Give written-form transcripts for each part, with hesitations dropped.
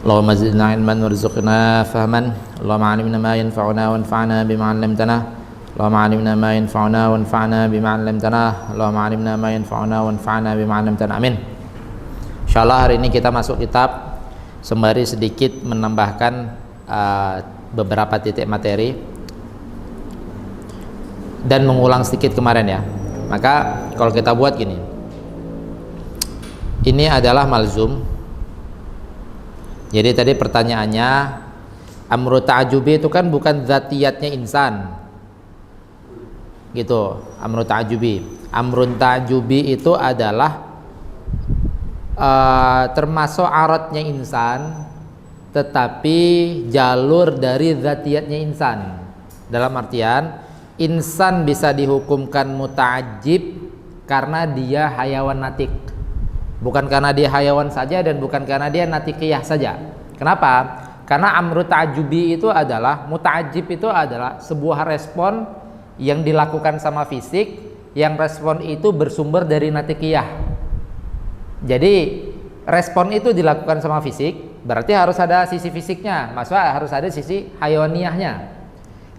اللهم زدنا علما وارزقنا فهما اللهم علمنا ما ينفعنا وانفعنا بما علمتنا اللهم علمنا ما ينفعنا وانفعنا بما علمتنا اللهم علمنا ما ينفعنا وانفعنا بما علمتنا amin. Insyaallah hari ini kita masuk kitab sembari sedikit menambahkan beberapa titik materi dan mengulang sedikit kemarin ya. Maka kalau kita buat gini, ini adalah malzum. Jadi tadi pertanyaannya, amru ta'jubi itu kan bukan zatiyatnya insan gitu. Amru ta'jubi, amrun ta'jubi itu adalah termasuk aratnya insan, tetapi jalur dari zatiyatnya insan. Dalam artian insan bisa dihukumkan muta'ajjib karena dia hayawan natik, bukan karena dia hayawan saja dan bukan karena dia natikiyah saja. Kenapa? Karena amru ta'jubi itu adalah, muta'ajjib itu adalah sebuah respon yang dilakukan sama fisik, yang respon itu bersumber dari natikiyah. Jadi respon itu dilakukan sama fisik, berarti harus ada sisi fisiknya, maksudnya harus ada sisi hayawaniyahnya.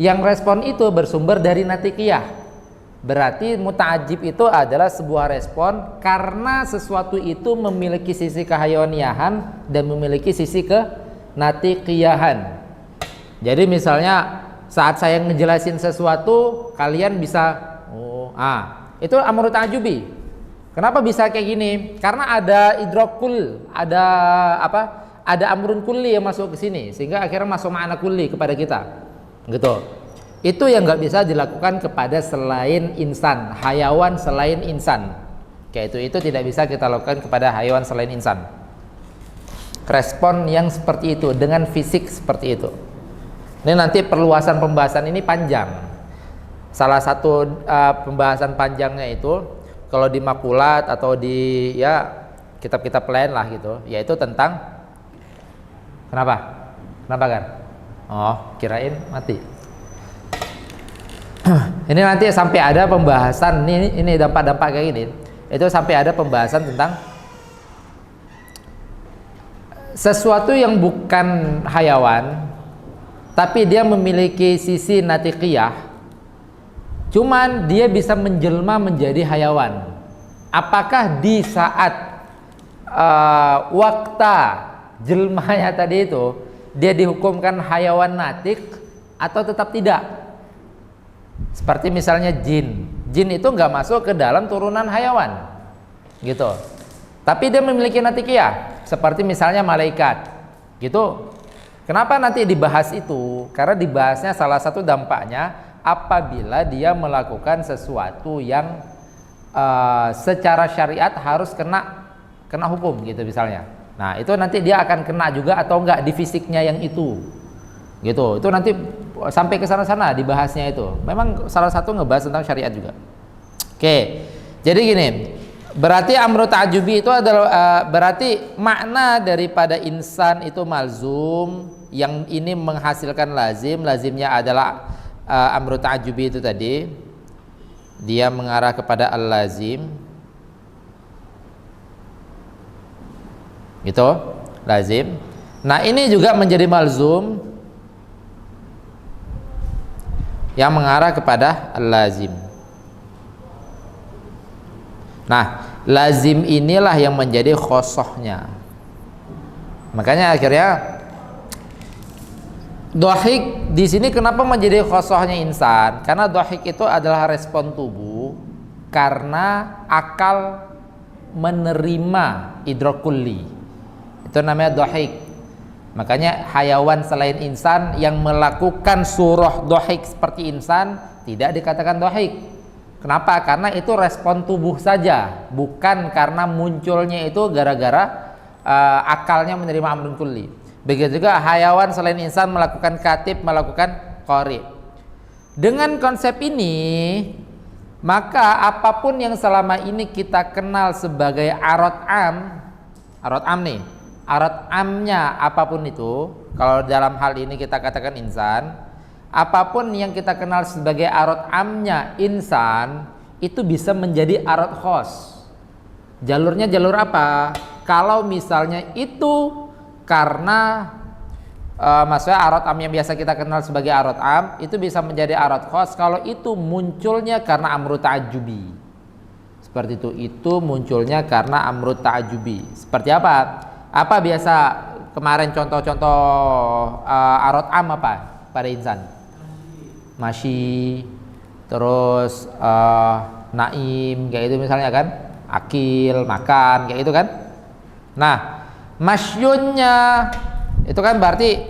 Yang respon itu bersumber dari natikiyah, berarti muta'ajjib itu adalah sebuah respon karena sesuatu itu memiliki sisi kehayawaniyahan dan memiliki sisi kenatikiyahan. Jadi misalnya saat saya ngejelasin sesuatu, kalian bisa itu amru ta'jubi. Kenapa bisa kayak gini? Karena ada idrakul, ada apa? Ada amrun kulli yang masuk ke sini, sehingga akhirnya masuk makna kulli kepada kita. Gitu. Itu yang nggak bisa dilakukan kepada selain insan, hayawan selain insan. Kayak itu tidak bisa kita lakukan kepada hayawan selain insan. Respon yang seperti itu dengan fisik seperti itu. Ini nanti perluasan pembahasan ini panjang. Salah satu pembahasan panjangnya itu kalau di makulat atau di kitab-kitab lain lah gitu, yaitu tentang kenapa kan? Oh, kirain mati. Ini nanti sampai ada pembahasan ini dampak-dampak kayak gini. Itu sampai ada pembahasan tentang sesuatu yang bukan hayawan, tapi dia memiliki sisi natikiyah. Cuman dia bisa menjelma menjadi hayawan. Apakah di saat waktu jelmanya tadi itu dia dihukumkan hayawan natik atau tetap tidak? Seperti misalnya jin itu nggak masuk ke dalam turunan hayawan gitu, tapi dia memiliki natikiyah seperti misalnya malaikat gitu. Kenapa nanti dibahas itu? Karena dibahasnya salah satu dampaknya apabila dia melakukan sesuatu yang secara syariat harus kena hukum gitu misalnya. Nah itu nanti dia akan kena juga atau enggak di fisiknya yang itu gitu. Itu nanti sampai ke sana-sana dibahasnya itu. Memang salah satu ngebahas tentang syariat juga. Oke, jadi gini, berarti amru ta'jubi itu adalah berarti makna daripada insan itu malzum, yang ini menghasilkan lazim. Lazimnya adalah amru ta'jubi itu tadi, dia mengarah kepada al-lazim gitu, lazim. Nah ini juga menjadi malzum yang mengarah kepada al-lazim. Nah lazim inilah yang menjadi khosohnya. Makanya akhirnya dohik di sini kenapa menjadi khosohnya insan? Karena dohik itu adalah respon tubuh karena akal menerima idrokulli. Itu namanya dohik. Makanya hayawan selain insan yang melakukan surah dohik seperti insan tidak dikatakan dohik. Kenapa? Karena itu respon tubuh saja, bukan karena munculnya itu gara-gara akalnya menerima amrun kulli. Begitu juga hayawan selain insan melakukan katib, melakukan qari. Dengan konsep ini, maka apapun yang selama ini kita kenal sebagai arat am nih, arat amnya apapun itu, kalau dalam hal ini kita katakan insan, apapun yang kita kenal sebagai arat amnya insan, itu bisa menjadi arat khos. Jalurnya jalur apa? Kalau misalnya itu karena maksudnya arad am yang biasa kita kenal sebagai arad am itu bisa menjadi arad khas kalau itu munculnya karena amru ta'ajjubi. Seperti itu munculnya karena amru ta'ajjubi. Seperti apa? Apa biasa kemarin contoh-contoh arad am apa pada insan? Masyi, terus naim kayak itu misalnya kan, akil, makan kayak itu kan. Nah, masyunnya itu kan berarti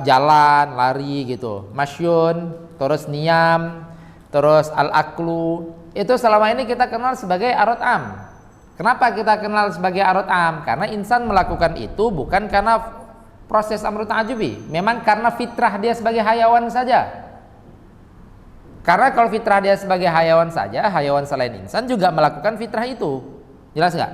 jalan, lari gitu. Masyun, terus niyam, terus al-aklu. Itu selama ini kita kenal sebagai arad am. Kenapa kita kenal sebagai arad am? Karena insan melakukan itu bukan karena proses amru ta'ajjubi, memang karena fitrah dia sebagai hayawan saja. Karena kalau fitrah dia sebagai hayawan saja, hayawan selain insan juga melakukan fitrah itu. Jelas nggak?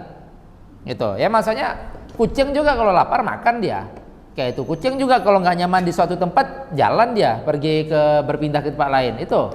Gitu ya, maksudnya kucing juga kalau lapar makan dia kayak itu. Kucing juga kalau nggak nyaman di suatu tempat jalan dia pergi ke berpindah ke tempat lain. Itu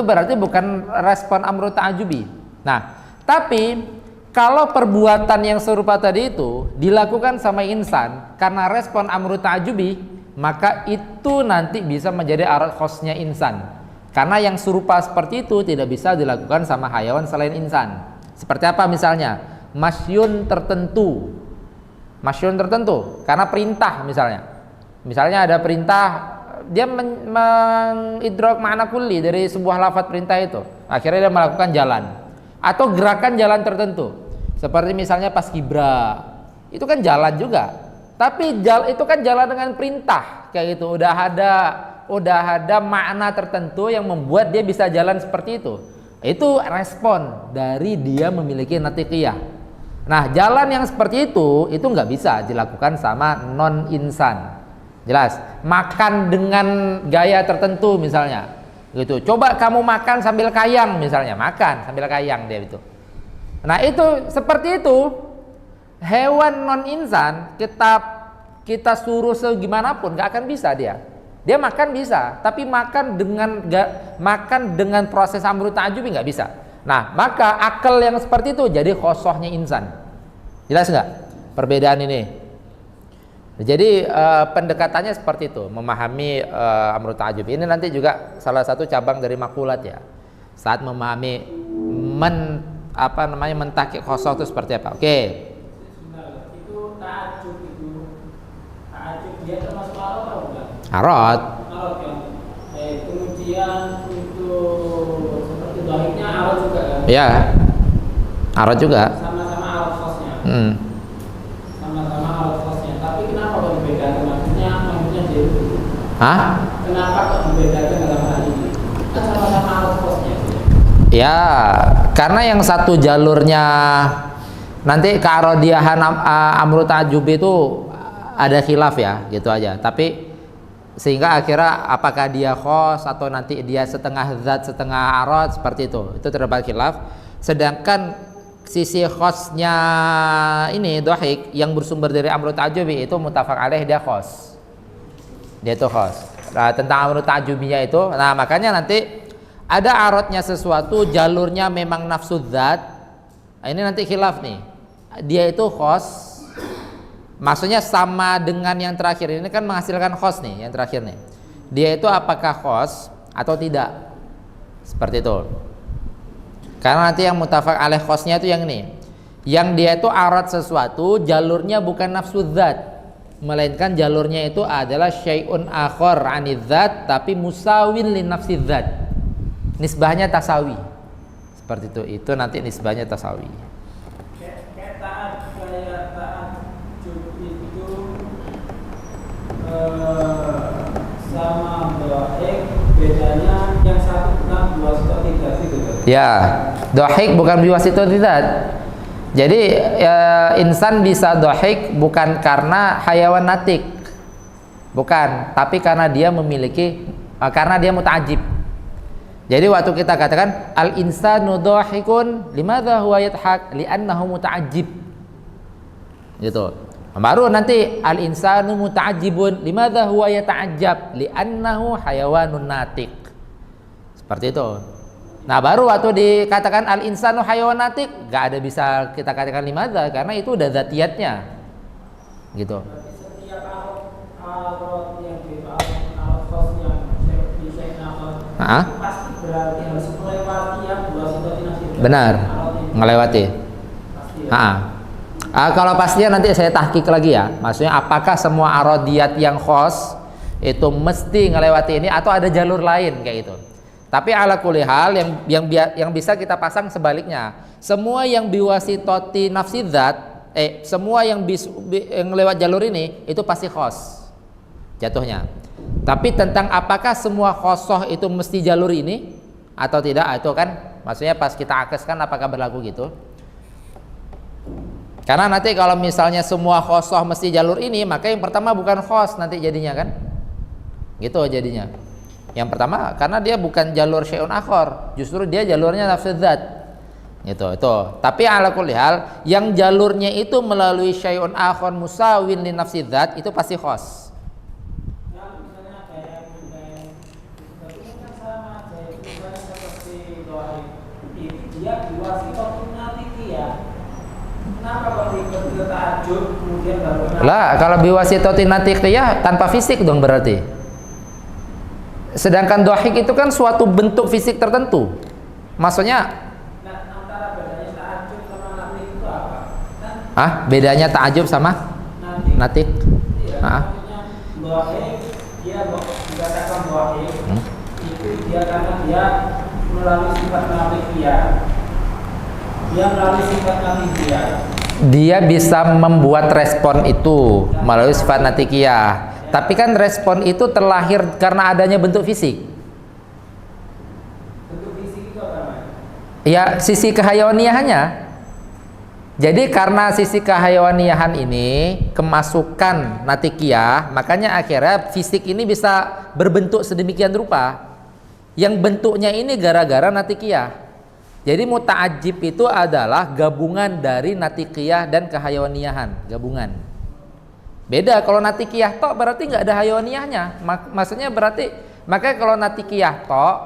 berarti bukan respon amru ta'ajjubi. Nah, tapi kalau perbuatan yang serupa tadi itu dilakukan sama insan karena respon amru ta'ajjubi, maka itu nanti bisa menjadi arad khasnya insan. Karena yang serupa seperti itu tidak bisa dilakukan sama hayawan selain insan. Seperti apa misalnya? Masyun tertentu karena perintah misalnya ada perintah, dia mengidrok makna kulli dari sebuah lafaz perintah itu, akhirnya dia melakukan jalan atau gerakan jalan tertentu seperti misalnya pas kibra, itu kan jalan juga, tapi itu kan jalan dengan perintah kayak gitu, udah ada makna tertentu yang membuat dia bisa jalan seperti itu respon dari dia memiliki natiqiyah. Nah, jalan yang seperti itu nggak bisa dilakukan sama non insan. Jelas? Makan dengan gaya tertentu misalnya, gitu. Coba kamu makan sambil kayang misalnya, makan sambil kayang dia itu. Nah, itu seperti itu. Hewan non insan kita suruh segimanapun nggak akan bisa dia. Dia makan bisa, tapi makan dengan proses amru ta'ajjubi nggak bisa. Nah, maka akal yang seperti itu jadi khosohnya insan. Jelas nggak perbedaan ini? Jadi pendekatannya seperti itu, memahami amru ta'ajjubi. Ini nanti juga salah satu cabang dari makulat ya. Saat memahami mentakik khosoh itu seperti apa? Oke. Itu ta'ajjub dia termasuk arad atau bukan? Arad. Arad kan. Kemudian untuk seperti baliknya arad juga kan? Ya. Arad juga. Sama-sama arad khasnya. Sama-sama arad khasnya. Tapi kenapa kok dibedakan? Maksudnya jadi Hah? Kenapa kok dibedakan dalam hal ini? Kan sama-sama arad khasnya. Ya, karena yang satu jalurnya nanti kearodiahan amru ta'ajjubi itu ada khilaf ya, gitu aja. Tapi sehingga akhirnya apakah dia khos atau nanti dia setengah zat setengah arad seperti itu terdapat khilaf. Sedangkan sisi khosnya ini dhahik yang bersumber dari amru ta'ajjubi itu muttafaq alaih, dia khos. Dia itu khos. Nah, tentang amru ta'ajjubinya itu, nah makanya nanti ada aradnya sesuatu jalurnya memang nafsu zat. Nah, ini nanti khilaf nih. Dia itu khos. Maksudnya sama dengan yang terakhir ini kan menghasilkan khos nih, yang terakhir nih. Dia itu apakah khos atau tidak? Seperti itu. Karena nanti yang muttafaq alaih khosnya itu yang ini. Yang dia itu arad sesuatu, jalurnya bukan nafsu zat, melainkan jalurnya itu adalah syai'un akhar 'anil zat tapi musawin li nafsi zat. Nisbahnya tasawi. Seperti itu. Itu nanti nisbahnya tasawi. Sama dhahik bedanya yang satu bukan biwasithah tidak gitu. Ya, dhahik bukan biwasithah tidak. Jadi insan bisa dhahik bukan karena hayawan natik. Bukan, tapi karena dia memiliki karena dia muta'ajjib. Jadi waktu kita katakan al insanu dhahikun limadza huwa yadhak li'annahu muta'ajjib. Gitu. Baru nanti al insanu muta'ajjibun limadza huwa yata'ajjab li'annahu hayawanun natik. Seperti itu. Nah, baru waktu dikatakan al insanu hayawan natik, enggak ada bisa kita katakan limadza karena itu udah zatiyatnya. gitu. Berarti setiap arot yang di arot kos yang di Syekhnafas pasti berarti harus melewati yang dua situasi nasib. Benar, ngelewati. Pasti ya. Kalau pastinya nanti saya tahqiq lagi ya. Maksudnya apakah semua arodiyat yang khos itu mesti ngelewati ini atau ada jalur lain kayak gitu. Tapi ala kulli hal yang bisa kita pasang sebaliknya. Semua yang biwasitoti nafsi dzat, semua yang lewat jalur ini itu pasti khos jatuhnya. Tapi tentang apakah semua khosoh itu mesti jalur ini atau tidak, itu kan maksudnya pas kita akeskan apakah berlaku gitu. Karena nanti kalau misalnya semua khosoh mesti jalur ini, maka yang pertama bukan khos nanti jadinya kan gitu jadinya. Yang pertama karena dia bukan jalur syai'un akhar, justru dia jalurnya nafsu dzat gitu. Itu tapi ala kulli hal yang jalurnya itu melalui syai'un akhar musawin li nafsi dzat itu pasti khos. Yang misalnya kayak kan sama kayak misalnya seperti doa ini dia diwasitotun natiki ya. Kenapa kalau ikut ta'ajub kemudian baru Lah kalau biwasitotin natiki tanpa fisik dong berarti. Sedangkan dohik itu kan suatu bentuk fisik tertentu. Maksudnya antara bedanya ta'ajub sama natik itu apa? Bedanya ta'ajub sama natik? Iya, maksudnya dohik dia dikatakan dohik itu dia karena dia melalui sifat natikiyah. Dia melalui sifat natikiyah. Dia bisa membuat respon itu melalui sifat natikiyah. Tapi kan respon itu terlahir karena adanya bentuk fisik. Bentuk fisik itu apa namanya? Ya, sisi kehayawaniahannya. Jadi karena sisi kehayawaniahan ini kemasukan natikiyah, makanya akhirnya fisik ini bisa berbentuk sedemikian rupa. Yang bentuknya ini gara-gara natikiyah. Jadi muta'ajib itu adalah gabungan dari natikiyah dan kehayawaniahan, gabungan. Beda kalau natikiyah tok berarti nggak ada hayawaniyahnya. Maksudnya berarti makanya kalau natikiyah tok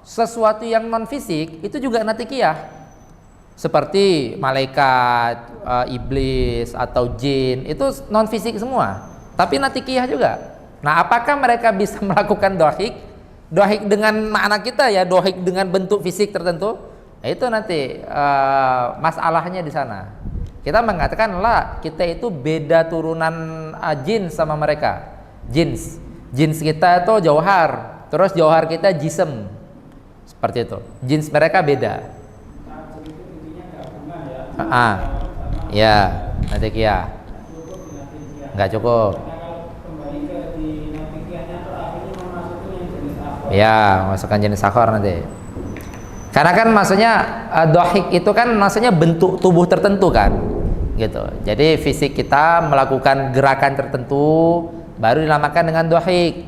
sesuatu yang non fisik itu juga natikiyah. Seperti malaikat, iblis atau jin itu non fisik semua, tapi natikiyah juga. Nah, apakah mereka bisa melakukan dohik? Dohik dengan makna kita ya, dohik dengan bentuk fisik tertentu. Nah, itu nanti masalahnya di sana. Kita mengatakan lah kita itu beda turunan jin sama mereka. Jins kita itu jauhar, terus jauhar kita jism. Seperti itu. Jins mereka beda. Ta'ajub itu intinya gabungan ya. Ya, natikiyah. Enggak cukup. Karena kalau kembali ke di natikiyahnya atau akhirnya memasukkan yang jenis akhir. Ya, masukkan jenis akhor nanti. Karena kan maksudnya dohik itu kan maksudnya bentuk tubuh tertentu kan, gitu. Jadi fisik kita melakukan gerakan tertentu baru dinamakan dengan dohik.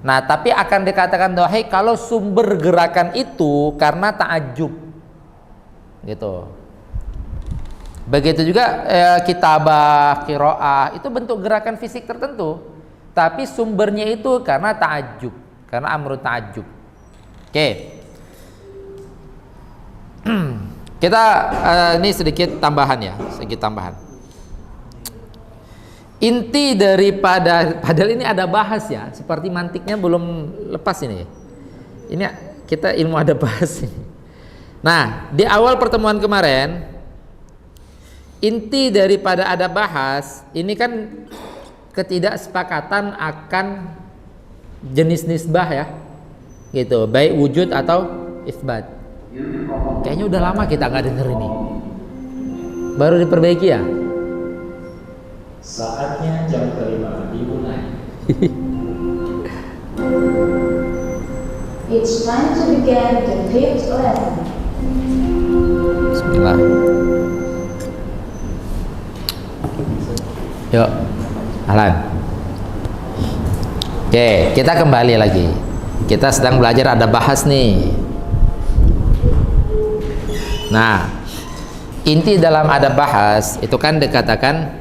Nah, tapi akan dikatakan dohik kalau sumber gerakan itu karena ta'ajub, gitu. Begitu juga kitabah, qiraah itu bentuk gerakan fisik tertentu, tapi sumbernya itu karena ta'ajub, karena amru ta'ajub. Oke. Kita ini sedikit tambahan ya, sedikit tambahan. Inti daripada, padahal ini ada bahas ya, seperti mantiknya belum lepas ini. Ini kita ilmu ada bahas ini. Nah, di awal pertemuan kemarin, inti daripada ada bahas ini kan ketidaksepakatan akan jenis nisbah ya, gitu, baik wujud atau isbat. Kayaknya udah lama kita nggak denger ini. Baru diperbaiki ya. Saatnya jam kelima dimulai. It's time to begin the fifth lesson. Bismillah. Yuk, Ahlan. Oke, kita kembali lagi. Kita sedang belajar ada bahas nih. Nah, inti dalam ada bahas itu kan dikatakan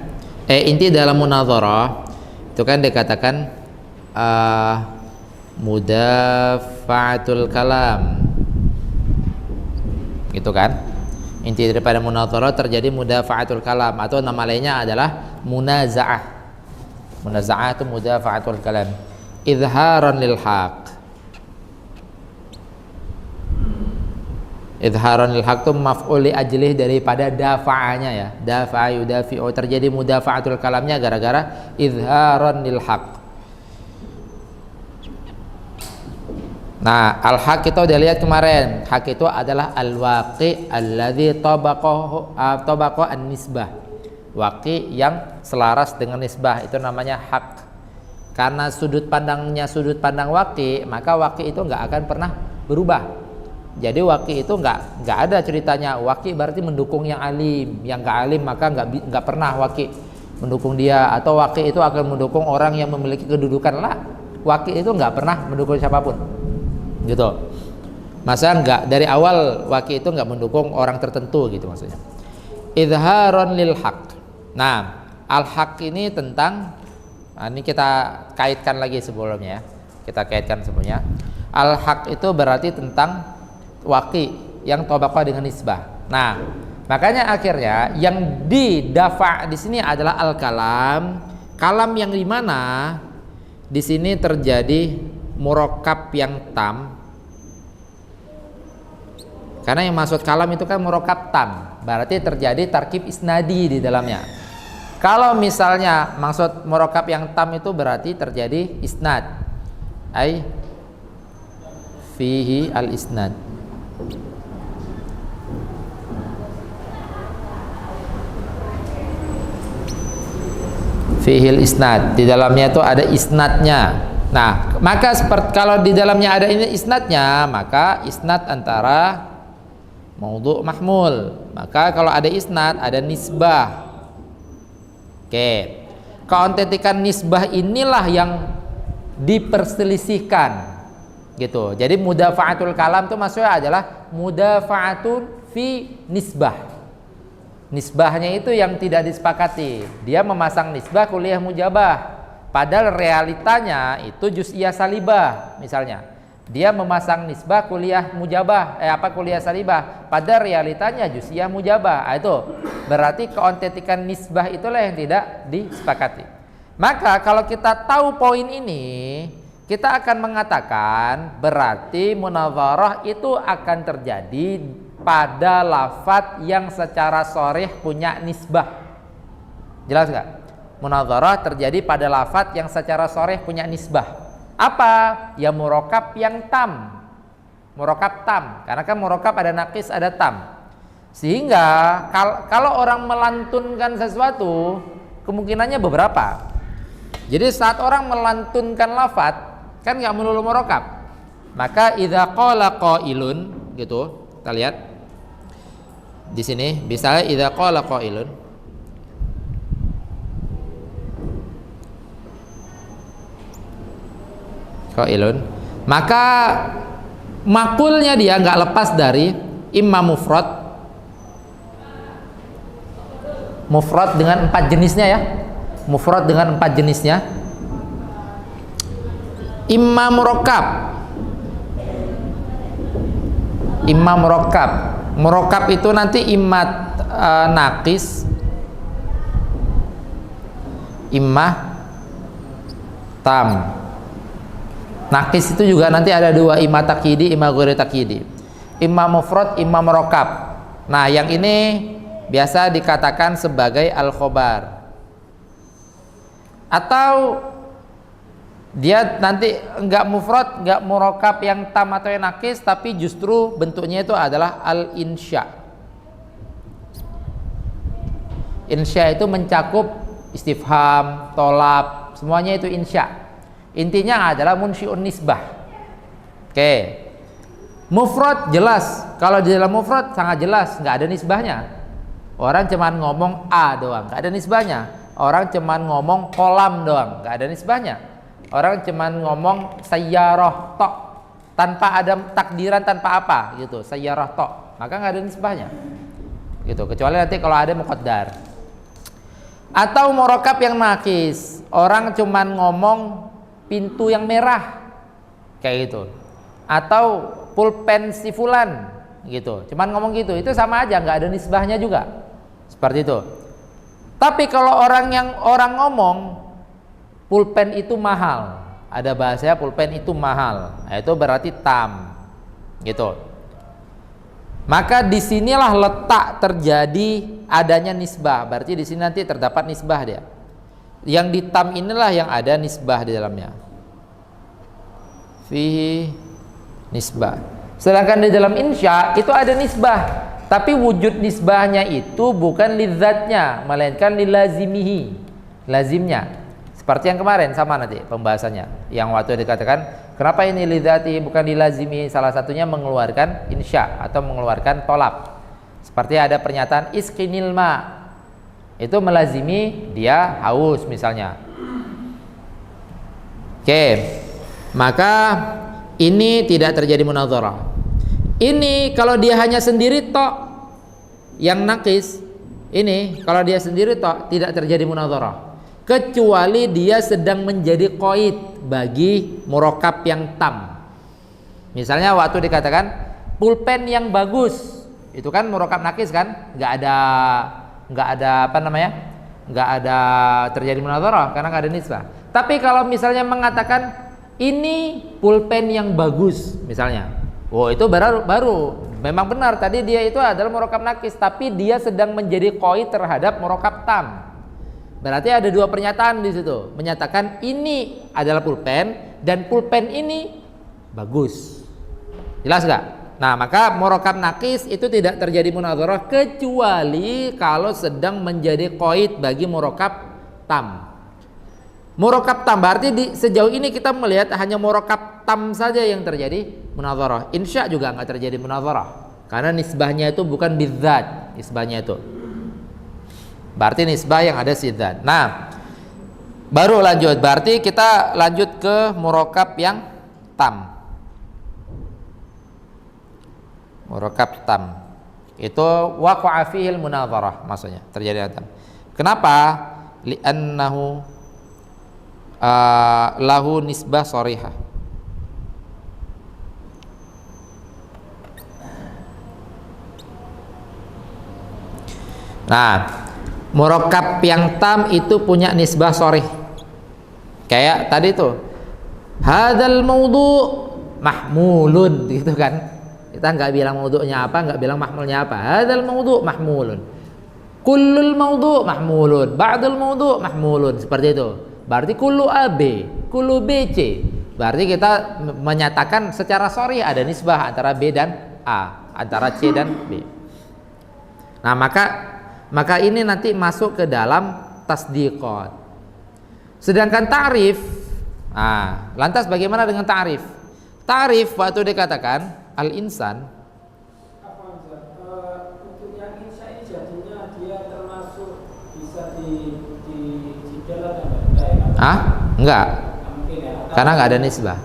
inti dalam munadharah itu kan dikatakan mudafa'atul kalam. Gitu kan? Inti daripada munadharah terjadi mudafa'atul kalam atau nama lainnya adalah munaza'ah. Munaza'ah itu mudafa'atul kalam. Izharan lil haq. Izharan lil haq itu maf'ul li ajlih daripada dafa'anya ya. Dafa'a yudafi'u, terjadi mudafa'atul kalamnya gara-gara izharan lil haq. Nah, al-haq itu udah lihat kemarin. Haq itu adalah al-waqi alladzi tabaqahu an-nisbah. Waqi yang selaras dengan nisbah, itu namanya haq. Karena sudut pandangnya sudut pandang waqi, maka waqi itu nggak akan pernah berubah. Jadi waqi itu nggak ada ceritanya waqi berarti mendukung yang alim, yang nggak alim maka nggak pernah waqi mendukung dia, atau waqi itu akan mendukung orang yang memiliki kedudukan lah. Waqi itu nggak pernah mendukung siapapun, gitu. Masa nggak dari awal waqi itu nggak mendukung orang tertentu gitu maksudnya. Izharon lil haq. Nah, al haq ini tentang, nah ini kita kaitkan lagi sebelumnya ya. Kita kaitkan sebelumnya. Al haq itu berarti tentang waqi yang tabaqah dengan nisbah. Nah, makanya akhirnya yang didafa di sini adalah al kalam. Kalam yang di mana di sini terjadi murakkab yang tam. Karena yang maksud kalam itu kan murakkab tam, berarti terjadi tarkib isnadi di dalamnya. Kalau misalnya maksud murakkab yang tam itu berarti terjadi isnad. Ai fihi al isnad. Fihil isnad, di dalamnya itu ada isnadnya. Nah, maka seperti kalau di dalamnya ada ini isnadnya, maka isnad antara maudhu' mahmul. Maka kalau ada isnad ada nisbah. Oke. Keautentikan nisbah inilah yang diperselisihkan. Gitu. Jadi mudafa'atul kalam itu maksudnya adalah mudafa'atun fi nisbah. Nisbahnya itu yang tidak disepakati. Dia memasang nisbah kuliah mujabah, padahal realitanya itu juz'iyah salibah misalnya. Dia memasang nisbah kuliah mujabah, kuliah salibah, padahal realitanya juz'iyah mujabah. Itu berarti keautentikan nisbah itulah yang tidak disepakati. Maka kalau kita tahu poin ini, kita akan mengatakan berarti munadharah itu akan terjadi pada lafadz yang secara sharih punya nisbah. Jelas nggak? Munadharah terjadi pada lafadz yang secara sharih punya nisbah. Apa? Ya murakkab yang tam. Murakkab tam. Karena kan murakkab ada naqis, ada tam. Sehingga kalau orang melantunkan sesuatu, kemungkinannya beberapa. Jadi saat orang melantunkan lafadz kan nggak melulu murakkab. Maka idza qala qailun, gitu. Kita lihat di sini, misalnya idza qala qailun, maka makulnya dia nggak lepas dari imma mufrad dengan 4 jenisnya ya, mufrad dengan 4 jenisnya, imma murakkab. Imma murakkab. Murakkab itu nanti imma naqis, imma tam. Naqis itu juga nanti ada 2, imma takyidi, imma ghairi takyidi. Imma mufrad, imma murakkab. Nah, yang ini biasa dikatakan sebagai al-khobar. Atau dia nanti enggak mufrad, enggak murakkab yang tam atau yang naqis, tapi justru bentuknya itu adalah al-insya. Insya itu mencakup istifham, tolab, semuanya itu insya. Intinya adalah munsyi'un nisbah. Oke. Mufrad jelas, kalau di dalam mufrad sangat jelas, enggak ada nisbahnya. Orang cuman ngomong a doang, enggak ada nisbahnya. Orang cuman ngomong kolam doang, enggak ada nisbahnya. Orang cuman ngomong sayyarah tok tanpa ada takdiran, tanpa apa gitu, sayyarah tok, maka nggak ada nisbahnya gitu, kecuali nanti kalau ada muqaddar. Atau murakkab yang naqis, orang cuman ngomong pintu yang merah kayak gitu, atau pulpen si fulan gitu, cuman ngomong gitu, itu sama aja, nggak ada nisbahnya juga, seperti itu. Tapi kalau orang ngomong pulpen itu mahal. Ada bahasanya pulpen itu mahal. Nah, itu berarti tam. Gitu. Maka disinilah letak terjadi adanya nisbah. Berarti di sini nanti terdapat nisbah dia. Yang di tam inilah yang ada nisbah di dalamnya. Fihi nisbah. Sedangkan di dalam insya itu ada nisbah. Tapi wujud nisbahnya itu bukan lidzatnya, melainkan lilazimihi, lazimnya. Seperti yang kemarin sama nanti pembahasannya. Yang waktu dikatakan kenapa ini lidzati bukan lilazimihi, salah satunya mengeluarkan insya atau mengeluarkan tolab. Seperti ada pernyataan isqinil ma, itu melazimi dia haus misalnya. Oke, maka ini tidak terjadi munadharah. Ini kalau dia hanya sendiri tok yang nakis, ini kalau dia sendiri tok tidak terjadi munadharah, kecuali dia sedang menjadi qaid bagi murakkab yang tam. Misalnya waktu dikatakan pulpen yang bagus, itu kan murakkab nakis kan, nggak ada apa namanya, nggak ada terjadi munadharah karena nggak ada nisbah. Tapi kalau misalnya mengatakan ini pulpen yang bagus misalnya, oh itu baru memang benar tadi dia itu adalah murakkab nakis, tapi dia sedang menjadi qaid terhadap murakkab tam. Berarti ada dua pernyataan di situ, menyatakan ini adalah pulpen dan pulpen ini bagus. Jelas nggak? Nah, maka murakkab nakis itu tidak terjadi munadharah kecuali kalau sedang menjadi qaid bagi murakkab tam. Murakkab tam berarti sejauh ini kita melihat hanya murakkab tam saja yang terjadi munadharah. Insya juga nggak terjadi munadharah karena nisbahnya itu bukan bidzat, nisbahnya itu. Berarti nisbah yang ada sidzat. Nah, baru lanjut. Berarti kita lanjut ke murakkab yang tam. Murakkab tam itu waqa'a fihil munadharah, maksudnya terjadi tam. Kenapa? Li'annahu lahu nisbah sharihah. Nah, murakkab yang tam itu punya nisbah sharih. Kayak tadi tuh, hadzal maudhu' mahmulun, gitu kan. Kita nggak bilang maudhu'nya apa, nggak bilang mahmulnya apa. Hadzal maudhu' mahmulun. Kullul maudhu' mahmulun, ba'dul maudhu' mahmulun, seperti itu. Berarti kullu AB, kullu BC. Berarti kita menyatakan secara sharih ada nisbah antara B dan A, antara C dan B. Nah, maka ini nanti masuk ke dalam tasdiqat. Sedangkan ta'rif, nah, lantas bagaimana dengan ta'rif? Ta'rif waktu dikatakan al-insan, untuk yang insya ini jadinya dia termasuk bisa dijidal atau enggak ya? Enggak. Mungkin ya. Karena enggak ada nisbah.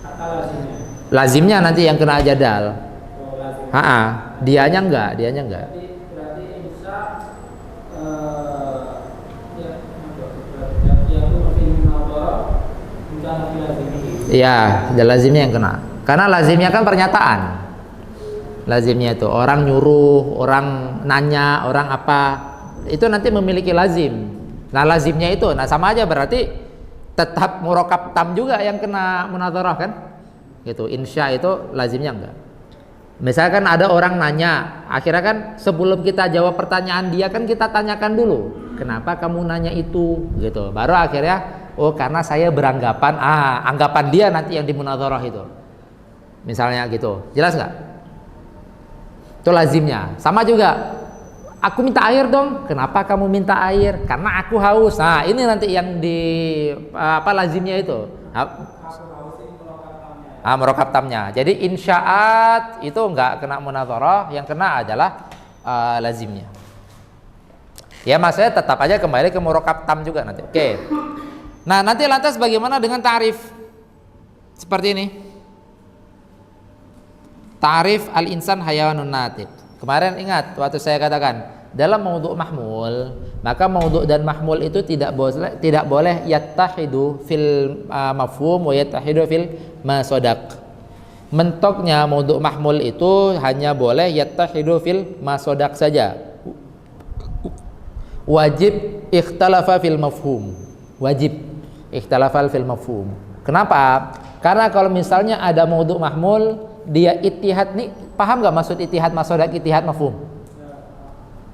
Kata lazimnya. Lazimnya nanti yang kena jadal. Oh, lazim. Dianya enggak. Berarti insya dia itu mungkin munadharah bukan lagi lazimnya. Iya, lazimnya yang kena. Karena lazimnya kan pernyataan. Lazimnya itu orang nyuruh, orang nanya, orang apa, itu nanti memiliki lazim. Nah, lazimnya itu, nah sama aja berarti tetap murakkab tam juga yang kena munadharah kan? Gitu. Insya itu lazimnya enggak. Misalkan ada orang nanya, akhirnya kan sebelum kita jawab pertanyaan dia kan kita tanyakan dulu, kenapa kamu nanya itu, gitu. Baru akhirnya, oh karena saya beranggapan, anggapan dia nanti yang dimunadharah itu. Misalnya gitu. Jelas nggak? Itu lazimnya. Sama juga. Aku minta air dong. Kenapa kamu minta air? Karena aku haus. Nah, ini nanti yang di lazimnya itu. Murakkab tamnya. Jadi insyaat itu enggak kena munadharah, yang kena adalah lazimnya. Ya, maksudnya tetap aja kembali ke murakkab tam juga nanti. Oke. Nah, nanti lantas bagaimana dengan ta'rif? Seperti ini. Ta'rif al-insan hayawanun natiq. Kemarin ingat waktu saya katakan dalam maudhu' mahmul, maka maudhu' dan mahmul itu tidak boleh yattahidu fil mafhum wa yattahidu fil masodaq. Mentoknya maudhu' mahmul itu hanya boleh yattahidu fil masodaq saja. Wajib ikhtalafa fil mafhum. Wajib Ikhtalafal fil mafhum. Kenapa? Karena kalau misalnya ada maudhu mahmul, dia ittihad nih, paham nggak maksud ittihad masodak, ittihad mafhum?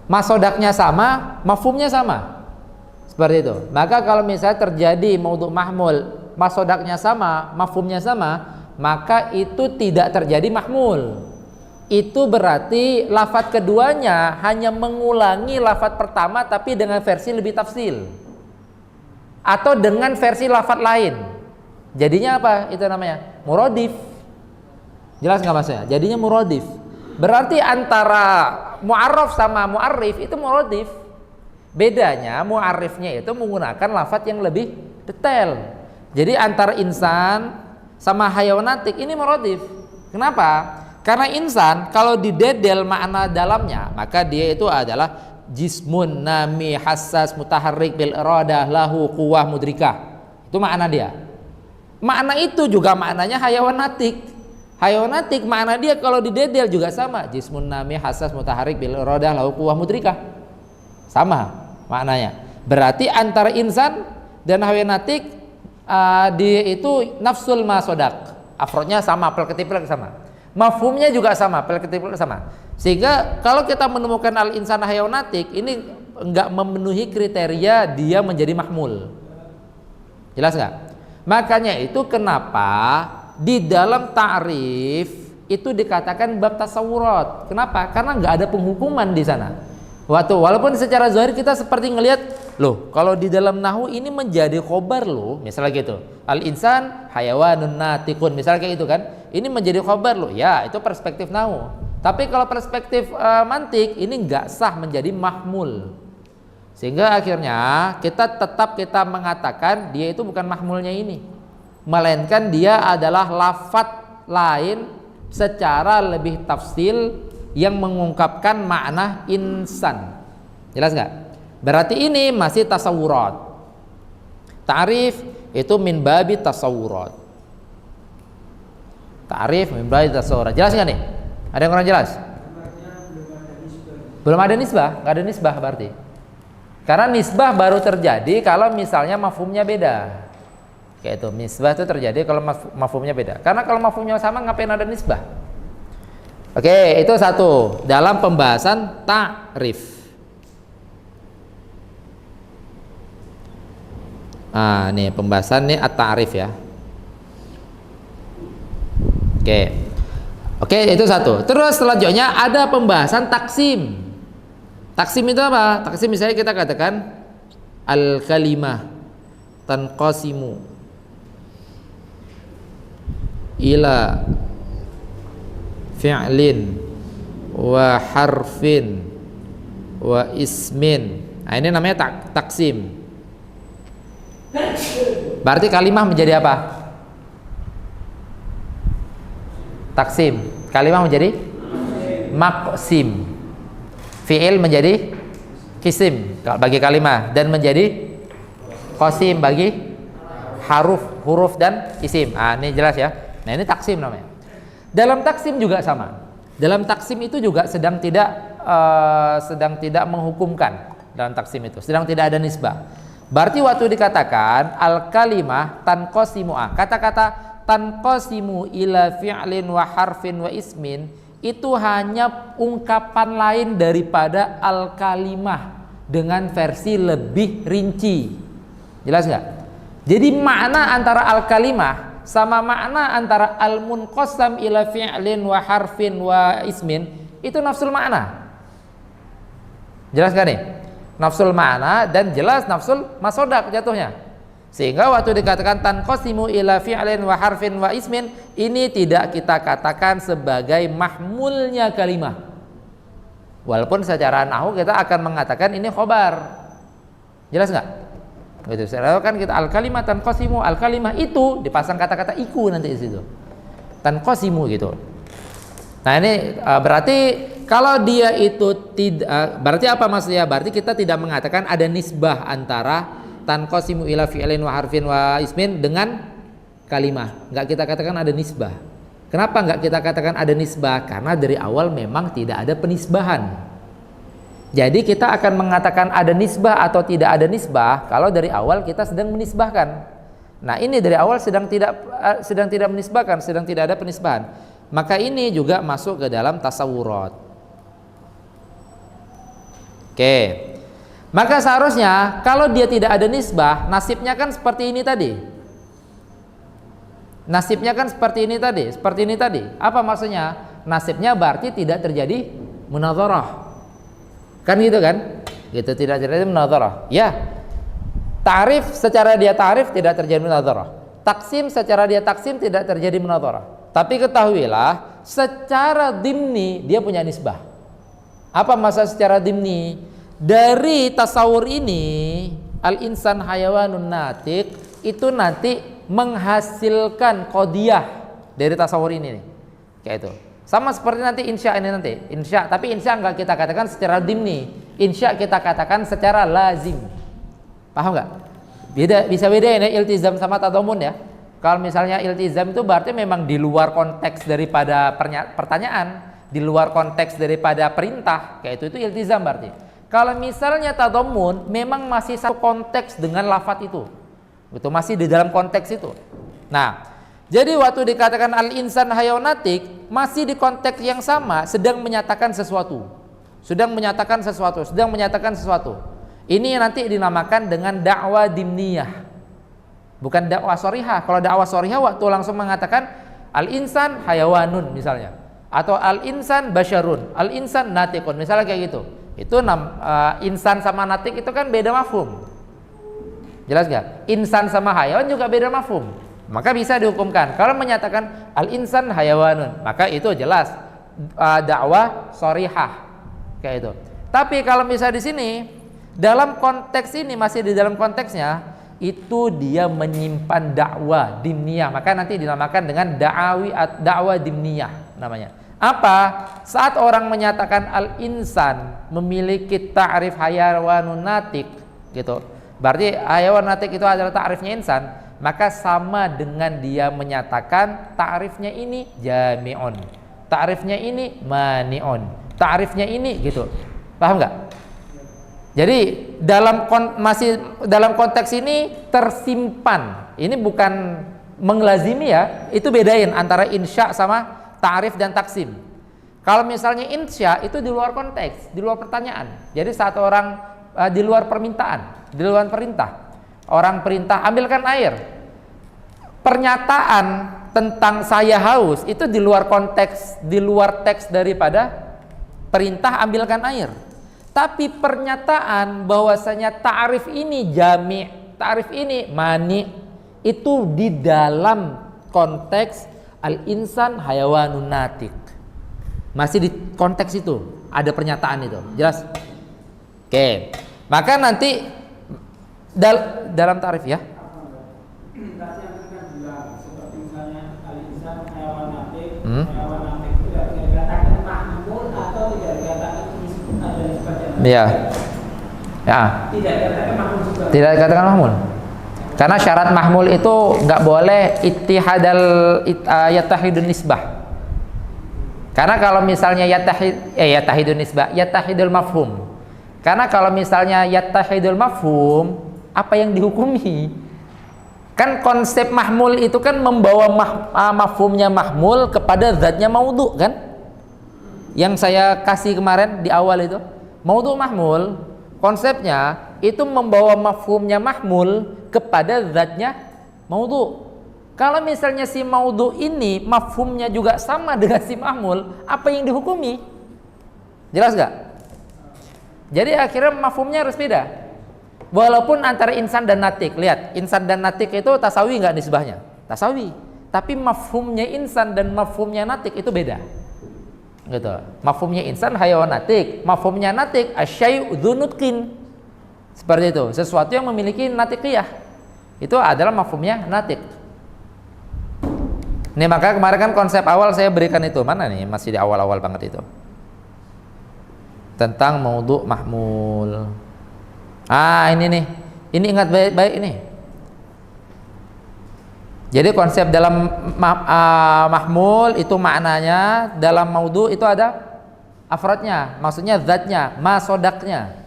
Masodaknya sama, mafhumnya sama. Seperti itu. Maka kalau misalnya terjadi maudhu mahmul, masodaknya sama, mafhumnya sama, maka itu tidak terjadi mahmul. Itu berarti lafadz keduanya hanya mengulangi lafadz pertama tapi dengan versi lebih tafsil atau dengan versi lafadz lain. Jadinya apa? Itu namanya muradif. Jelas nggak maksudnya? Jadinya muradif. Berarti antara mu'arraf sama mu'arrif itu muradif. Bedanya mu'arrifnya itu menggunakan lafadz yang lebih detail. Jadi antara insan sama hayawanatik ini muradif. Kenapa? Karena insan kalau didedel makna dalamnya, maka dia itu adalah jismun nami hassas mutaharrik bil iradah lahu quwwah mudrikah. Itu makna dia. Makna itu juga maknanya hayawanatik. Hayawanatik makna dia kalau didedel juga sama, jismun nami hassas mutaharrik bil iradah lahu quwwah mudrikah. Sama maknanya. Berarti antara insan dan hayawanatik dia itu nafsul masodak. Afrodnya sama, pel-ketipel sama. Mafhumnya juga sama, pel-ketipel sama. Sehingga kalau kita menemukan al-insan hayawanatik, ini enggak memenuhi kriteria dia menjadi mahmul. Jelas nggak? Makanya itu kenapa di dalam ta'rif itu dikatakan bab tasawurat. Kenapa? Karena nggak ada penghukuman di sana. Walaupun secara zahir kita seperti ngelihat, loh kalau di dalam nahwu ini menjadi khobar loh, misalnya gitu. Al-insan hayawanun natikun, misalnya kayak gitu kan. Ini menjadi khobar loh. Ya, itu perspektif nahwu. Tapi kalau perspektif mantik ini nggak sah menjadi mahmul. Sehingga akhirnya kita mengatakan dia itu bukan mahmulnya ini. Melainkan dia adalah lafadz lain secara lebih tafsil yang mengungkapkan makna insan. Jelas nggak? Berarti ini masih tasawurat. Ta'rif itu min babi tasawurat. Ta'rif min babi tasawurat. Jelas nggak nih? Ada yang kurang jelas? Belum ada nisbah. Nggak ada nisbah berarti. Karena nisbah baru terjadi kalau misalnya mafhumnya beda. Kayak itu, nisbah itu terjadi kalau mafhumnya beda. Karena kalau mafhumnya sama ngapain ada nisbah? Oke, itu satu dalam pembahasan ta'rif. Nah, nih pembahasan nih at-ta'rif ya. Oke, itu satu. Terus selanjutnya ada pembahasan taksim. Taksim itu apa? Taksim misalnya kita katakan al-kalimah tanqasimu ila fi'lin wa harfin wa ismin. Nah, ini namanya taksim. Berarti kalimah menjadi apa? Taksim. Kalimah menjadi maqsim. Fi'il menjadi kisim bagi kalimah dan menjadi qasim bagi huruf dan isim. Ah, ini jelas ya. Nah, ini taksim namanya. Dalam taksim juga sama. Dalam taksim itu juga sedang tidak menghukumkan. Dalam taksim itu sedang tidak ada nisbah. Berarti waktu dikatakan al-kalimah tanqasimu, kata-kata tanqasimu ila fi'lin wa harfin wa ismin itu hanya ungkapan lain daripada al-kalimah dengan versi lebih rinci. Jelas nggak? Jadi makna antara al-kalimah sama makna antara al-munqasam ila fi'lin wa harfin wa ismin itu nafsul makna. Jelas gak nih? Nafsul makna dan jelas nafsul masodak jatuhnya. Sehingga waktu dikatakan tanqasimu ila fi'lin wa harfin wa ismin, ini tidak kita katakan sebagai mahmulnya kalimah. Walaupun secara nahwu kita akan mengatakan ini khobar. Jelas nggak? Gitu. Kan kita al-kalimah tanqasimu, al-kalimah itu dipasang kata-kata iku nanti di situ. Tanqasimu gitu. Nah, ini berarti kalau dia itu tidak, berarti apa maksudnya? Berarti kita tidak mengatakan ada nisbah antara tanqasimu ila fi'lin wa harfin wa ismin dengan kalimah. Enggak kita katakan ada nisbah. Kenapa enggak kita katakan ada nisbah? Karena dari awal memang tidak ada penisbahan. Jadi kita akan mengatakan ada nisbah atau tidak ada nisbah kalau dari awal kita sedang menisbahkan. Nah, ini dari awal sedang tidak menisbahkan, sedang tidak ada penisbahan. Maka ini juga masuk ke dalam tasawurat. Oke. Maka seharusnya kalau dia tidak ada nisbah, nasibnya kan seperti ini tadi. Nasibnya kan seperti ini tadi. Apa maksudnya? Nasibnya berarti tidak terjadi munadharah. Kan gitu kan? Gitu, tidak terjadi munadharah. Ya. Ta'rif secara dia ta'rif tidak terjadi munadharah. Taksim secara dia taksim tidak terjadi munadharah. Tapi ketahuilah secara dimni dia punya nisbah. Apa maksud secara dimni? Dari tasawur ini al-insan hayawanun natiq itu nanti menghasilkan qadiyah dari tasawur ini nih. Kayak itu. Sama seperti nanti insya ini nanti. Insya, tapi insya enggak kita katakan secara dimni. Insya kita katakan secara lazim. Paham nggak? Bisa beda ya iltizam sama tadamun ya. Kalau misalnya iltizam itu berarti memang di luar konteks daripada pertanyaan, di luar konteks daripada perintah, kayak itu iltizam berarti. Kalau misalnya tadamun memang masih satu konteks dengan lafadz itu. Itu masih di dalam konteks itu. Nah, jadi waktu dikatakan al-insan hayawatik masih di konteks yang sama, sedang menyatakan sesuatu. Sedang menyatakan sesuatu. Ini nanti dinamakan dengan dakwah dimniyah, bukan dakwah sorihah. Kalau dakwah sorihah waktu langsung mengatakan al-insan hayawanun misalnya, atau al-insan basyarun, al-insan natiqun misalnya kayak gitu. Itu insan sama natik itu kan beda mafhum. Jelas gak? Insan sama hayawan juga beda mafhum. Maka bisa dihukumkan. Kalau menyatakan al-insan hayawanun, maka itu jelas dakwah sorihah kayak itu. Tapi kalau misalnya di sini dalam konteks ini masih di dalam konteksnya itu dia menyimpan dakwah dimniyah, maka nanti dinamakan dengan dakwah dimniyah namanya. Apa? Saat orang menyatakan al-insan memiliki ta'rif hayawanun natiq gitu. Berarti hayawan natiq itu adalah ta'rifnya insan, maka sama dengan dia menyatakan ta'rifnya ini jami'un, ta'rifnya ini mani'un, ta'rifnya ini gitu. Paham nggak? Jadi masih dalam konteks ini tersimpan. Ini bukan menglazimi ya. Itu bedain antara insya sama ta'rif dan taksim. Kalau misalnya insya itu di luar konteks, di luar pertanyaan. Jadi saat orang di luar permintaan, di luar perintah. Orang perintah ambilkan air. Pernyataan tentang saya haus itu di luar konteks, di luar teks daripada perintah ambilkan air. Tapi pernyataan bahwasanya ta'rif ini jami', ta'rif ini mani, itu di dalam konteks al-insan hayawanun natiq. Masih di konteks itu ada pernyataan itu. Jelas? Oke. Maka nanti dalam ta'rif ya. Seperti misalnya al-insan hayawan natiq, hayawan natiq itu tidak dikatakan mahmul atau tidak dikatakan ada sebagian. Iya. Ya. Tidak dikatakan mahmul juga. Tidak dikatakan mahmul. Karena syarat mahmul itu nggak boleh yattahidun nisbah. Karena kalau misalnya yattahidun nisbah, yattahidul mafhum. Karena kalau misalnya yattahidul mafhum, apa yang dihukumi? Kan konsep mahmul itu kan membawa mafhumnya mahmul kepada zatnya maudhu kan? Yang saya kasih kemarin di awal itu. Maudhu mahmul, konsepnya itu membawa mafhumnya mahmul kepada zatnya maudhu. Kalau misalnya si maudhu ini mafhumnya juga sama dengan si mahmul, apa yang dihukumi? Jelas gak? Jadi akhirnya mafhumnya harus beda. Walaupun antara insan dan natik, lihat, insan dan natik itu tasawi nggak nisbahnya? Tasawi. Tapi mafhumnya insan dan mafhumnya natik itu beda. Gitu. Mafhumnya insan hayawan natik, mafhumnya natik asyai' dzunutkin. Seperti itu, sesuatu yang memiliki natikiyah. Itu adalah mafhumnya natik. Nih maka kemarin kan konsep awal saya berikan itu, mana nih? Masih di awal-awal banget itu. Tentang maudhu mahmul. Ini nih. Ini ingat baik-baik ini. Jadi konsep dalam mahmul itu maknanya, dalam maudhu itu ada afrodnya, maksudnya zatnya, masodaknya.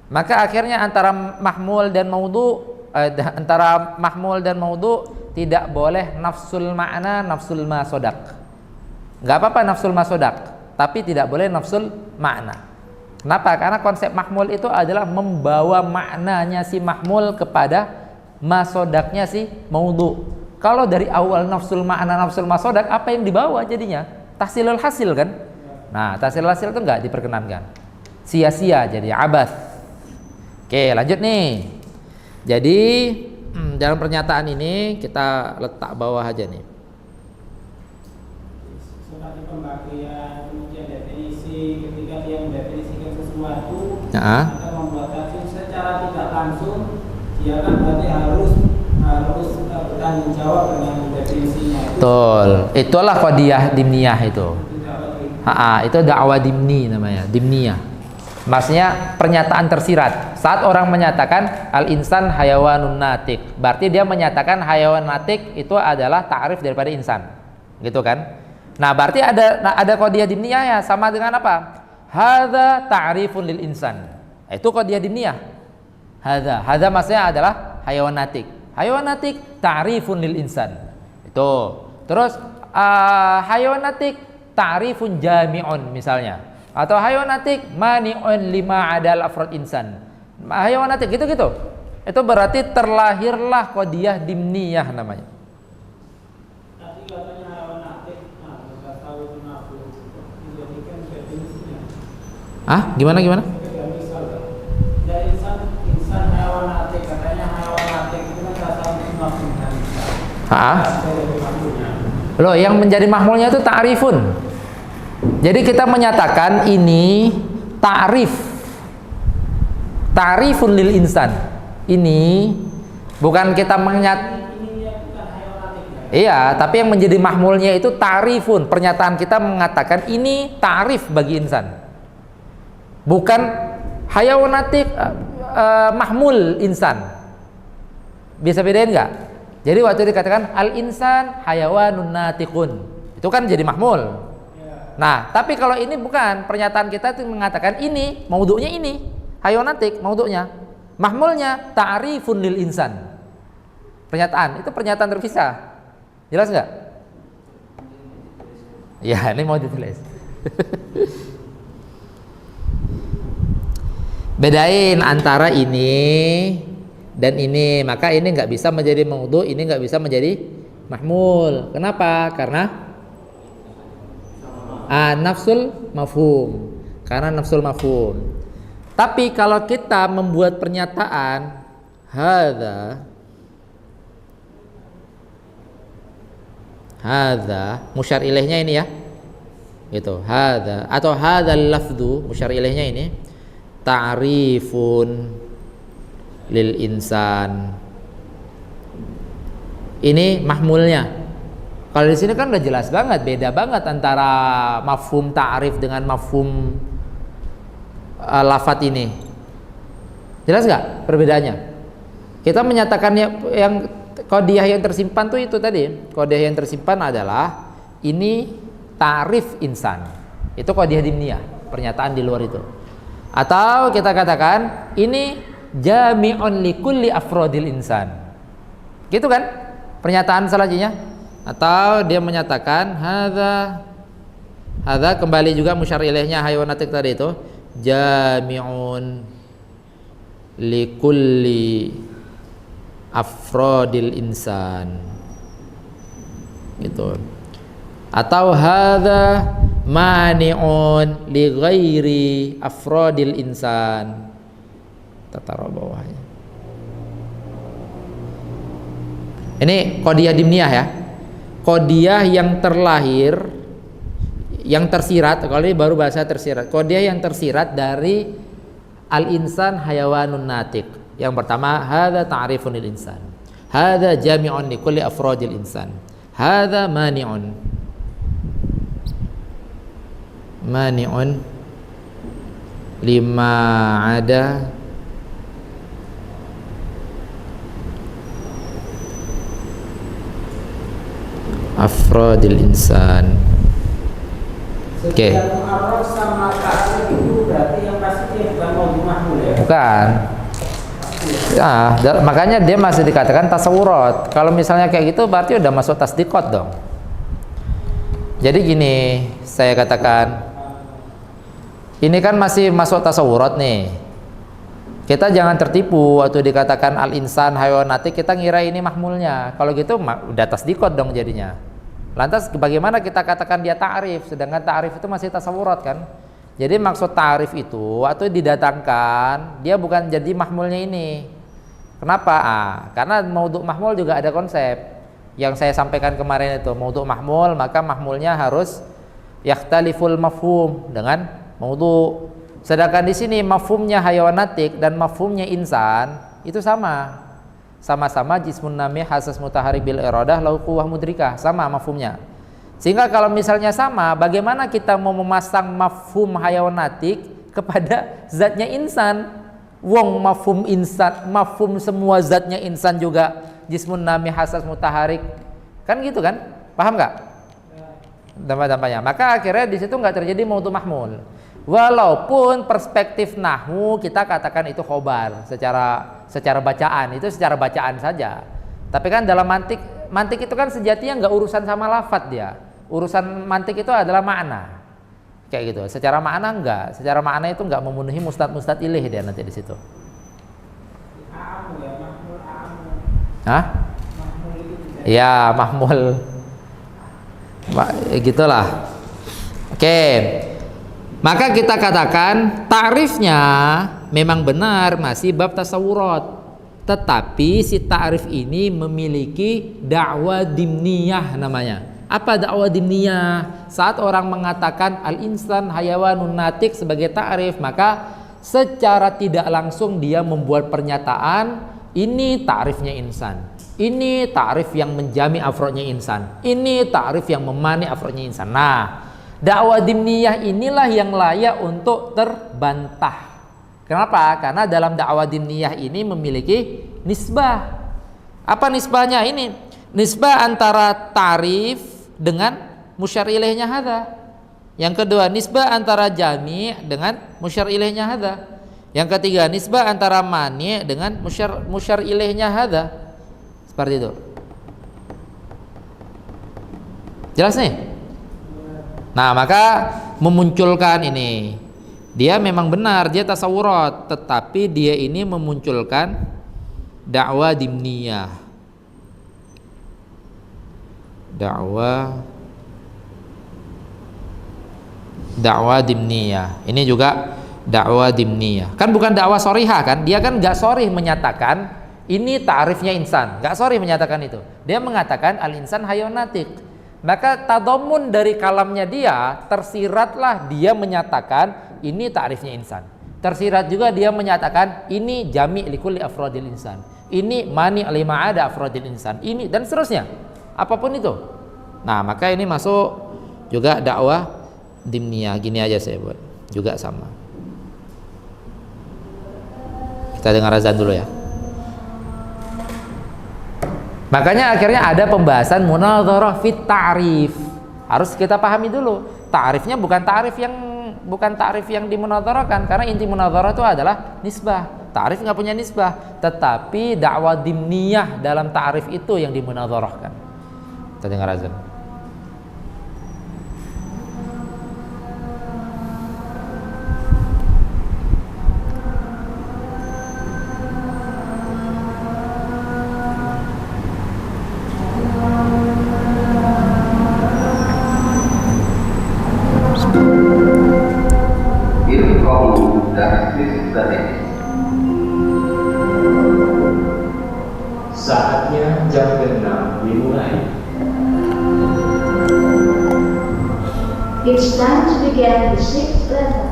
Maka akhirnya antara mahmul dan maudhu antara mahmul dan maudhu tidak boleh nafsul makna, nafsul masodak. Nggak apa-apa nafsul masodak, tapi tidak boleh nafsul makna. Kenapa? Karena konsep mahmul itu adalah membawa maknanya si mahmul kepada masodaknya si maudhu. Kalau dari awal nafsul makna, nafsul masodak, apa yang dibawa jadinya? Tahsilul hasil kan? Nah, tahsilul hasil itu nggak diperkenankan. Sia-sia jadi abas. Oke, lanjut nih. Jadi dalam pernyataan ini kita letak bawah aja nih. Seperti pembagian, kemudian definisi, ketika dia mendefinisikan sesuatu, Nah, atau membuat tafsir secara tidak langsung, dia kan berarti harus bertanggung jawab dengan definisinya. betul. Itulah qadiyah dimniyah itu. Tidak lagi. Itu dakwah dimni namanya, dimniyah. Maksudnya pernyataan tersirat. Saat orang menyatakan al-insan hayawanun natik, berarti dia menyatakan hayawan natik itu adalah ta'rif daripada insan. Gitu kan? Nah, berarti ada qadiyah dimniyah ya, sama dengan apa? Hadza ta'rifun lil insan. Itu qadiyah dimniyah. Hadza maksudnya adalah hayawan natik. Hayawan natik ta'rifun lil insan. Itu. Terus hayawan natik ta'rifun jami'un misalnya. Atau hayawan natik mani'un lima adal afrod insan. Hayawan natik gitu-gitu. Itu berarti terlahirlah qadiyah dimniyah namanya. Tadi katanya hayawan natik, nah kita tahu itu nafsu. Dijadikan definisinya. Gimana? Ya, misal, ya insan hayawan natik, katanya hayawan natik itu kan rasa nafsu kan. Loh, yang menjadi mahmulnya itu ta'rifun. Jadi kita menyatakan ini ta'rifun lil insan. Ini bukan kita Iya, tapi yang menjadi mahmulnya itu ta'rifun. Pernyataan kita mengatakan ini ta'rif bagi insan. Bukan hayawan natik mahmul insan. Bisa bedain nggak? Jadi waktu dikatakan al-insan hayawanun natikun, itu kan jadi mahmul. Nah, tapi kalau ini bukan, pernyataan kita itu mengatakan ini, maudhu'nya ini, hayawan natik, maudhu'nya. Mahmulnya ta'rifun lil insan. Pernyataan, itu pernyataan terpisah. Jelas nggak? Ya, ini mau ditulis. Bedain antara ini dan ini, maka ini nggak bisa menjadi maudhu', ini nggak bisa menjadi mahmul. Kenapa? Karena nafsul mafhum, karena nafsul mafhum. Tapi kalau kita membuat pernyataan hadza musyar ilaihnya ini ya, gitu, hadza atau hadzal lafdzu musyar ilaihnya ini ta'rifun lil insan, ini mahmulnya. Kalau di sini kan udah jelas banget, beda banget antara mafhum ta'rif dengan mafhum lafat ini. Jelas nggak perbedaannya? Kita menyatakannya yang qadiyah yang tersimpan tuh itu tadi. Qadiyah yang tersimpan adalah ini ta'rif insan. Itu qadiyah dimniyah, pernyataan di luar itu. Atau kita katakan ini jami'un likulli afrodil insan. Gitu kan? Pernyataan selanjutnya. Atau dia menyatakan hadza kembali juga musyar ilaihnya hayawan natik tadi itu jami'un likulli afrodil insan, gitu. Atau hadza mani'un li ghairi afrodil insan, taruh bawahnya. Ini qadiyah dimniyah ya, qadiyah yang terlahir, yang tersirat. Kalau ini baru bahasa tersirat, qadiyah yang tersirat dari al-insan hayawanun natik. Yang pertama, hadza ta'rifun lil insan, hadza jami'un li kulli afradil insan, hadza mani'un lima ada afradil insan. Oke. Mu'arraf sama ta'rif itu berarti yang pasti dia bukan maudhu' mahmul ya? Bukan. Ya, makanya dia masih dikatakan tasawurat. Kalau misalnya kayak gitu berarti udah masuk tasdikot dong. Jadi gini, saya katakan ini kan masih masuk tasawurat nih. Kita jangan tertipu waktu dikatakan al-insan hayawanatik kita ngira ini mahmulnya. Kalau gitu udah tasdikot dong jadinya. Lantas bagaimana kita katakan dia ta'rif sedangkan ta'rif itu masih tasawurat kan? Jadi maksud ta'rif itu waktu didatangkan dia bukan jadi mahmulnya ini. Kenapa? Karena maudhu' mahmul juga ada konsep yang saya sampaikan kemarin itu. Maudhu' mahmul maka mahmulnya harus yakhtaliful mafhum dengan maudhu'. Sedangkan di sini mafhumnya hayawanatik dan mafhumnya insan itu sama-sama jismun namih hasas mutaharik bil iradah lau quwwah mudrikah, sama mafhumnya. Sehingga kalau misalnya sama, bagaimana kita mau memasang mafhum hayawanatik kepada zatnya insan? Wong mafhum insan, mafhum semua zatnya insan juga jismun nami hasas mutaharik, kan gitu kan? Paham nggak? Dampak-dampaknya. Maka akhirnya di situ nggak terjadi maudhu' mahmul. Walaupun perspektif nahwu kita katakan itu khobar secara bacaan, itu secara bacaan saja. Tapi kan dalam mantik itu kan sejatinya nggak urusan sama lafadz dia. Urusan mantik itu adalah makna. Kayak gitu. Secara makna enggak. Secara makna itu enggak memenuhi mustad ilaih dia nanti di situ. Hah? Ya, mahmul. Gitulah. Oke. Maka kita katakan ta'rifnya memang benar masih bab tasawurat. Tetapi si ta'rif ini memiliki da'wa dimniyah namanya. Apa dakwah dimniyah? Saat orang mengatakan al-insan hayawanun natik sebagai ta'rif, maka secara tidak langsung dia membuat pernyataan ini ta'rifnya insan, ini ta'rif yang menjami afrodnya insan, ini ta'rif yang memani afrodnya insan. Nah, dakwah dimniyah inilah yang layak untuk terbantah. Kenapa? Karena dalam dakwah dimniyah ini memiliki nisbah. Apa nisbahnya ini? Nisbah antara ta'rif dengan musyar ilaihnya hadza. Yang kedua, nisbah antara jami' dengan musyar ilaihnya hadza. Yang ketiga, nisbah antara mani' dengan musyar ilaihnya hadza. Seperti itu. Jelas nih? Nah, maka memunculkan ini. Dia memang benar, dia tasawurat, tetapi dia ini memunculkan dakwah dimniyah. Dakwah dimniyah. Ini juga dakwah dimniyah. Kan bukan dakwah sorihah kan? Dia kan nggak sorih menyatakan ini ta'rifnya insan. Nggak sorih menyatakan itu. Dia mengatakan al-insan hayawanatik. Maka tadamun dari kalamnya dia tersiratlah dia menyatakan ini ta'rifnya insan. Tersirat juga dia menyatakan ini jami' likulli afrodil insan. Ini mani' lima ada afrodil insan. Ini dan seterusnya. Apapun itu. Nah, maka ini masuk juga dakwah dimniyah. Gini aja saya buat. Juga sama. Kita dengar azan dulu ya. Makanya akhirnya ada pembahasan munadharah fit ta'rif. Harus kita pahami dulu. Ta'rifnya bukan ta'rif yang dimunadharahkan, karena inti munadharah itu adalah nisbah. Ta'rif nggak punya nisbah, tetapi dakwah dimniyah dalam ta'rif itu yang dimunadharahkan. Kita dengar azan. Saatnya jam 6 dimulai. It's time to begin the sixth lesson.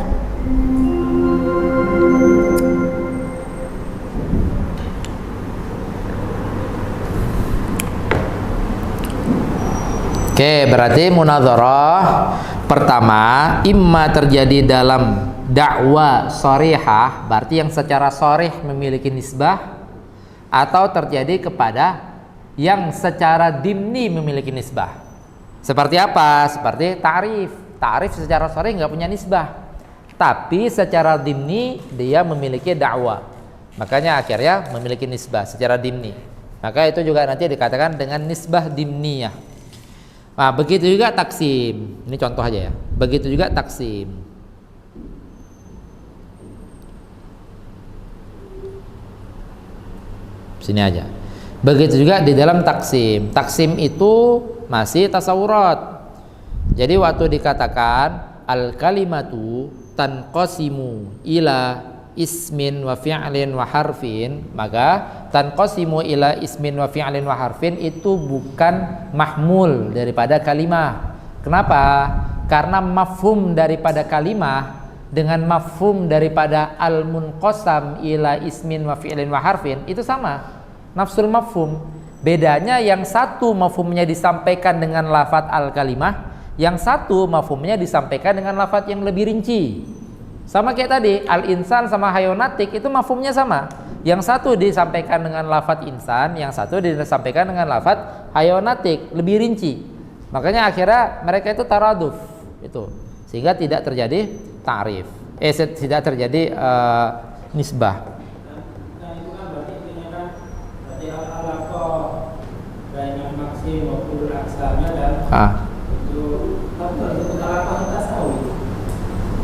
Oke, berarti munadharah pertama imma terjadi dalam dakwah sharihah, berarti yang secara sharih memiliki nisbah, atau terjadi kepada yang secara dimni memiliki nisbah. Seperti apa? Seperti ta'rif. Ta'rif secara sharih nggak punya nisbah, tapi secara dimni dia memiliki dakwah. Makanya akhirnya memiliki nisbah secara dimni. Maka itu juga nanti dikatakan dengan nisbah dimniyah. Nah, begitu juga taksim. Ini contoh aja ya. Begitu juga taksim. Sini aja. Begitu juga di dalam taksim. Taksim itu masih tasawurat. Jadi waktu dikatakan al kalimatu tanqasimu ila ismin wa fi'lin wa harfin, maka tanqasimu ila ismin wa fi'lin wa harfin itu bukan mahmul daripada kalimah. Kenapa? Karena mafhum daripada kalimah dengan mafhum daripada al-munqasam ila ismin wa fi'lin wa harfin itu sama, nafsul mafhum. Bedanya yang satu mafhumnya disampaikan dengan lafadz al-kalimah, yang satu mafhumnya disampaikan dengan lafadz yang lebih rinci. Sama kayak tadi, al-insan sama hayonatik itu mafhumnya sama. Yang satu disampaikan dengan lafadz insan, yang satu disampaikan dengan lafadz hayonatik, lebih rinci. Makanya akhirnya mereka itu taraduf itu, sehingga tidak terjadi ta'rif. Tidak terjadi nisbah. Nah itu kan berarti intinya kan berarti al-alaqah banyak maksim waktu aksarnya dan itu tapi berarti al-alaqah tasawi.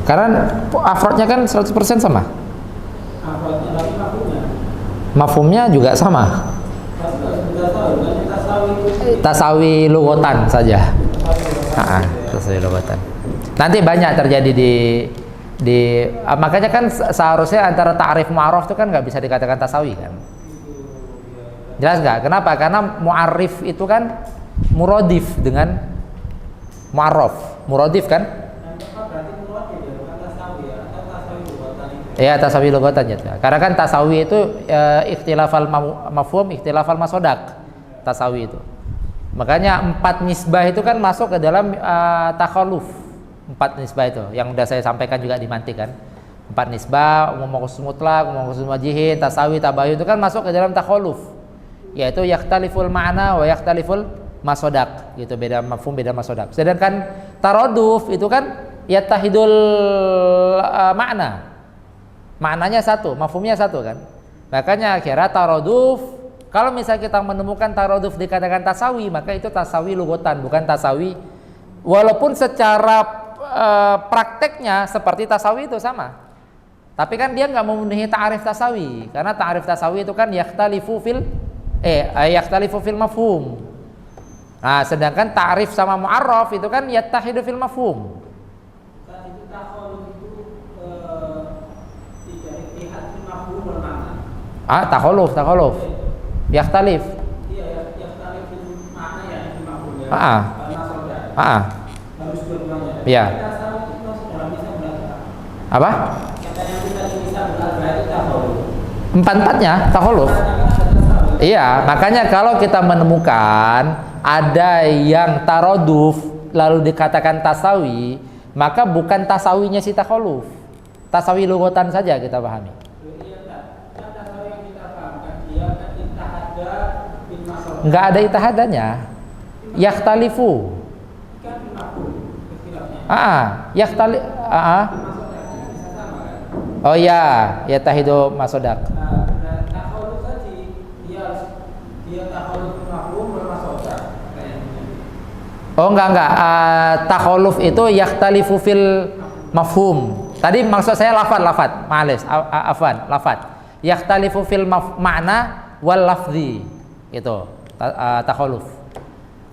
Karena afrodnya kan 100% sama. Afrodnya tapi mafhumnya. Mafhumnya juga sama. Tasawi lugotan saja. Tasawi lugotan. Nanti banyak terjadi di makanya kan seharusnya antara ta'rif mu'arraf itu kan nggak bisa dikatakan tasawi kan. Jelas nggak? Kenapa? Karena mu'arrif itu kan muradif dengan mu'arraf. Muradif kan? Ya tasawi lughatan ya. Karena kan tasawi itu ikhtilafal mafhum, ikhtilafal masodak. Tasawi itu. Makanya 4 nisbah itu kan masuk ke dalam takhaluf. 4 nisbah itu yang udah saya sampaikan juga di mantik kan. 4 nisbah, umum khusus mutlak, umum khusus wajihin, tasawi, tabayun itu kan masuk ke dalam takhaluf. Yaitu yakhtaliful ma'na wa yakhtaliful masodak gitu, beda mafhum, beda masodak. Sedangkan taraduf itu kan yattahidul makna. Maknanya satu, mafhumnya satu kan. Makanya akhirnya taraduf, kalau misalnya kita menemukan taraduf dikatakan tasawi, maka itu tasawi lugotan, bukan tasawi. Walaupun secara prakteknya seperti tasawi itu sama, tapi kan dia nggak memenuhi ta'rif tasawi, karena ta'rif tasawi itu kan yakhtalifu fil mafhum. Nah, sedangkan ta'rif sama mu'arraf itu kan yattahidu fil mafhum. Takhaluf. Yakhtalif. Iya, yakhtalif fil makna ya di mafhum ya. Harus dua-duanya. Iya. Apa? Yang kita bisa berarti takhaluf. Empat-empatnya takhaluf. Iya, makanya kalau kita menemukan ada yang taraduf lalu dikatakan tasawi, maka bukan tasawinya si takhaluf. Tasawi lughatan saja kita pahami. Enggak ada itahadanya. Yakhtalifu. Oh ya, yatahidu masodak. Takhaluf tadi dia takhaluf mafhum bermasodak. Oh enggak. Takhaluf itu yakhtalifu fil mafhum. Tadi maksud saya lafad. Ma'alis, afwan, lafad. Yakhtalifu fil ma'na wal lafzi. Itu takhaluf.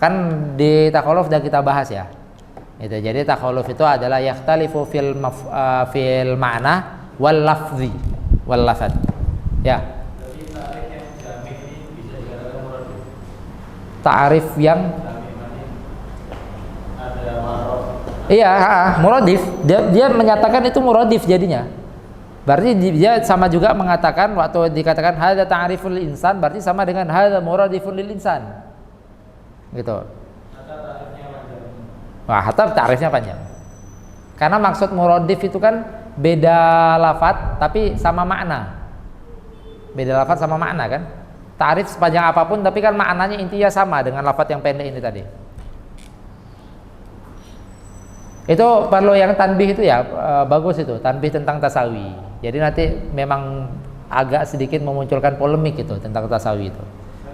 Kan di takhaluf sudah kita bahas ya. Itu jadi takhaluf itu adalah yakhtalifu fil ma'na wal lafzi wal lafad. Ya. Ta'rif yang iya, muradif. Dia menyatakan itu muradif jadinya. Berarti dia sama juga mengatakan waktu dikatakan hadza ta'riful insan, berarti sama dengan hadza muradifun lil insan. Gitu. Wah, hatta ta'rifnya panjang. Karena maksud muradif itu kan beda lafaz tapi sama makna. Beda lafaz sama makna kan? Ta'rif sepanjang apapun tapi kan maknanya intinya sama dengan lafaz yang pendek ini tadi. Itu perlu yang tanbih itu ya, bagus itu tanbih tentang tasawi. Jadi nanti memang agak sedikit memunculkan polemik itu tentang tasawi itu.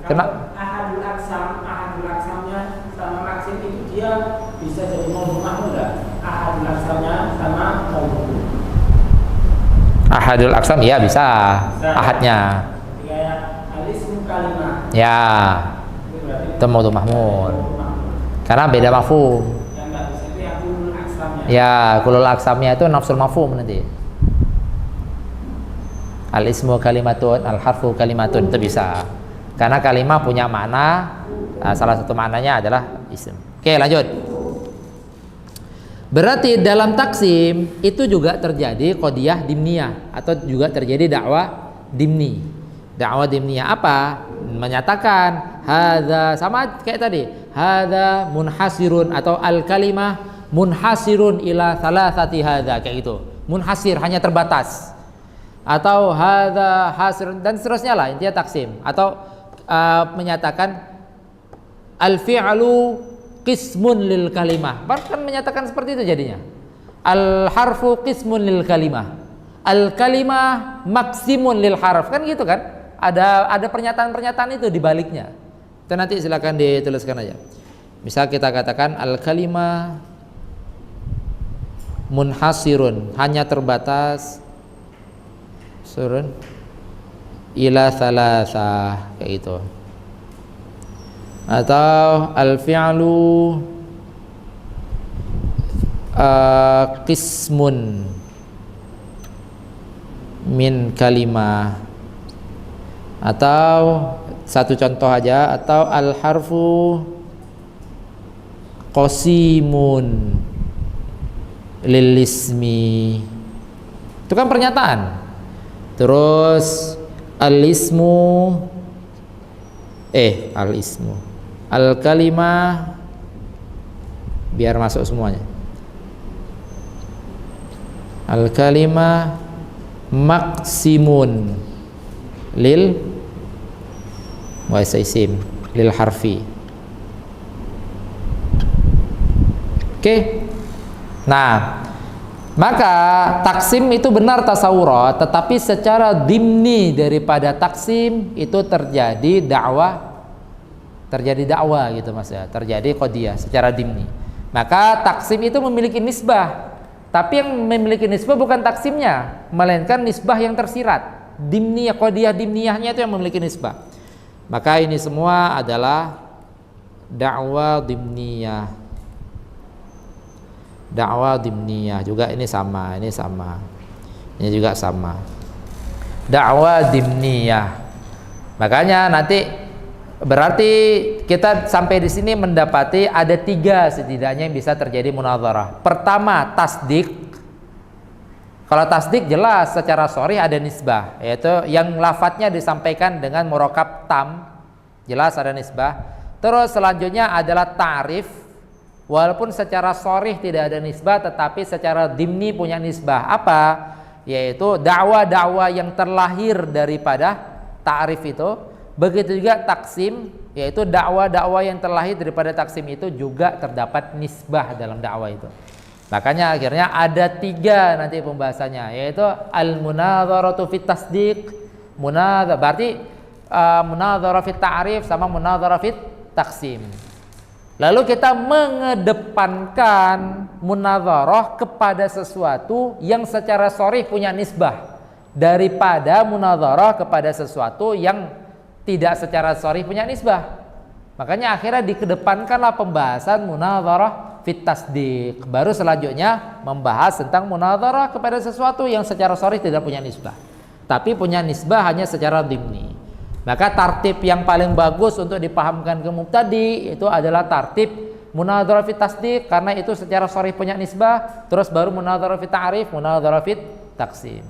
Kalau ahadul aksamnya sama maksim itu dia bisa jadi maudhu mahmud enggak? Ahadul aksamnya sama maudhu. Ahadul aksam ya bisa. Ahadnya. Kayak al-ismu kalimah. Ya. Itu maudhu mahmud. Karena beda mafhum. Yang enggak bisa itu yang kulul aksamnya. Ya, kulul aksamnya itu nafsul mafhum nanti. Al-ismu kalimatun, al-harfu kalimatun itu bisa. Karena kalimah punya makna, salah satu maknanya adalah isim. Oke, lanjut. Berarti dalam taksim itu juga terjadi qadiyah dimniyah atau juga terjadi dakwah dimni. Dakwah dimniyah apa? Menyatakan hadza sama kayak tadi, hadza munhasirun atau al-kalimah munhasirun ila thalathati hadza kayak gitu. Munhasir hanya terbatas. Atau hadza hasirun dan seterusnya lah, intinya taksim atau menyatakan al-fi'lu qismun lil kalimah. Bahkan menyatakan seperti itu jadinya. Al-harfu qismun lil kalimah. Al-kalimah maksimun lil harf. Kan gitu kan? Ada pernyataan-pernyataan itu di baliknya. Itu nanti silakan dituliskan aja. Misal kita katakan al-kalimah munhasirun, hanya terbatas surun ila thalatha kayak gitu. Atau al-fi'lu qismun min kalimah. Atau satu contoh aja, atau al-harfu qasimun lil ismi. Itu kan pernyataan. Terus al-ismu al-kalimah biar masuk semuanya. Al-kalimah maksimun lil isim lil harfi. Oke. Nah, maka taksim itu benar tasawurat, tetapi secara dimni daripada taksim itu terjadi dakwah gitu Mas ya, terjadi qadiyah secara dimni. Maka taksim itu memiliki nisbah, tapi yang memiliki nisbah bukan taksimnya, melainkan nisbah yang tersirat. Dimniyah, qadiyah dimniyahnya itu yang memiliki nisbah. Maka ini semua adalah dakwah dimniyah. Dakwah dimniyah juga ini sama, ini juga sama. Dakwah dimniyah. Makanya nanti berarti kita sampai di sini mendapati ada 3 setidaknya yang bisa terjadi munadharah. Pertama, tasdik. Kalau tasdik jelas secara sharih ada nisbah, yaitu yang lafadznya disampaikan dengan murakab tam, jelas ada nisbah. Terus selanjutnya adalah ta'rif. Walaupun secara sharih tidak ada nisbah, tetapi secara dimni punya nisbah. Apa? Yaitu dakwah-dakwah yang terlahir daripada ta'rif itu. Begitu juga taksim, yaitu dakwah-dakwah yang terlahir daripada taksim itu juga terdapat nisbah dalam dakwah itu. Makanya akhirnya ada 3 nanti pembahasannya, yaitu al-munadharatu fit tasdiq, berarti munadharah fit ta'rif sama munadharah fit taksim. Lalu kita mengedepankan munadharah kepada sesuatu yang secara sharih punya nisbah daripada munadharah kepada sesuatu yang tidak secara sharih punya nisbah. Makanya akhirnya dikedepankanlah pembahasan munadharah fit tasdiq. Baru selanjutnya membahas tentang munadharah kepada sesuatu yang secara sharih tidak punya nisbah, tapi punya nisbah hanya secara dimni. Maka tartib yang paling bagus untuk dipahamkan ke mubtadi itu adalah tartib munadharah fit tasdiq, karena itu secara sharih punya nisbah, terus baru munadharah fit ta'rif, munadharah fit taksim.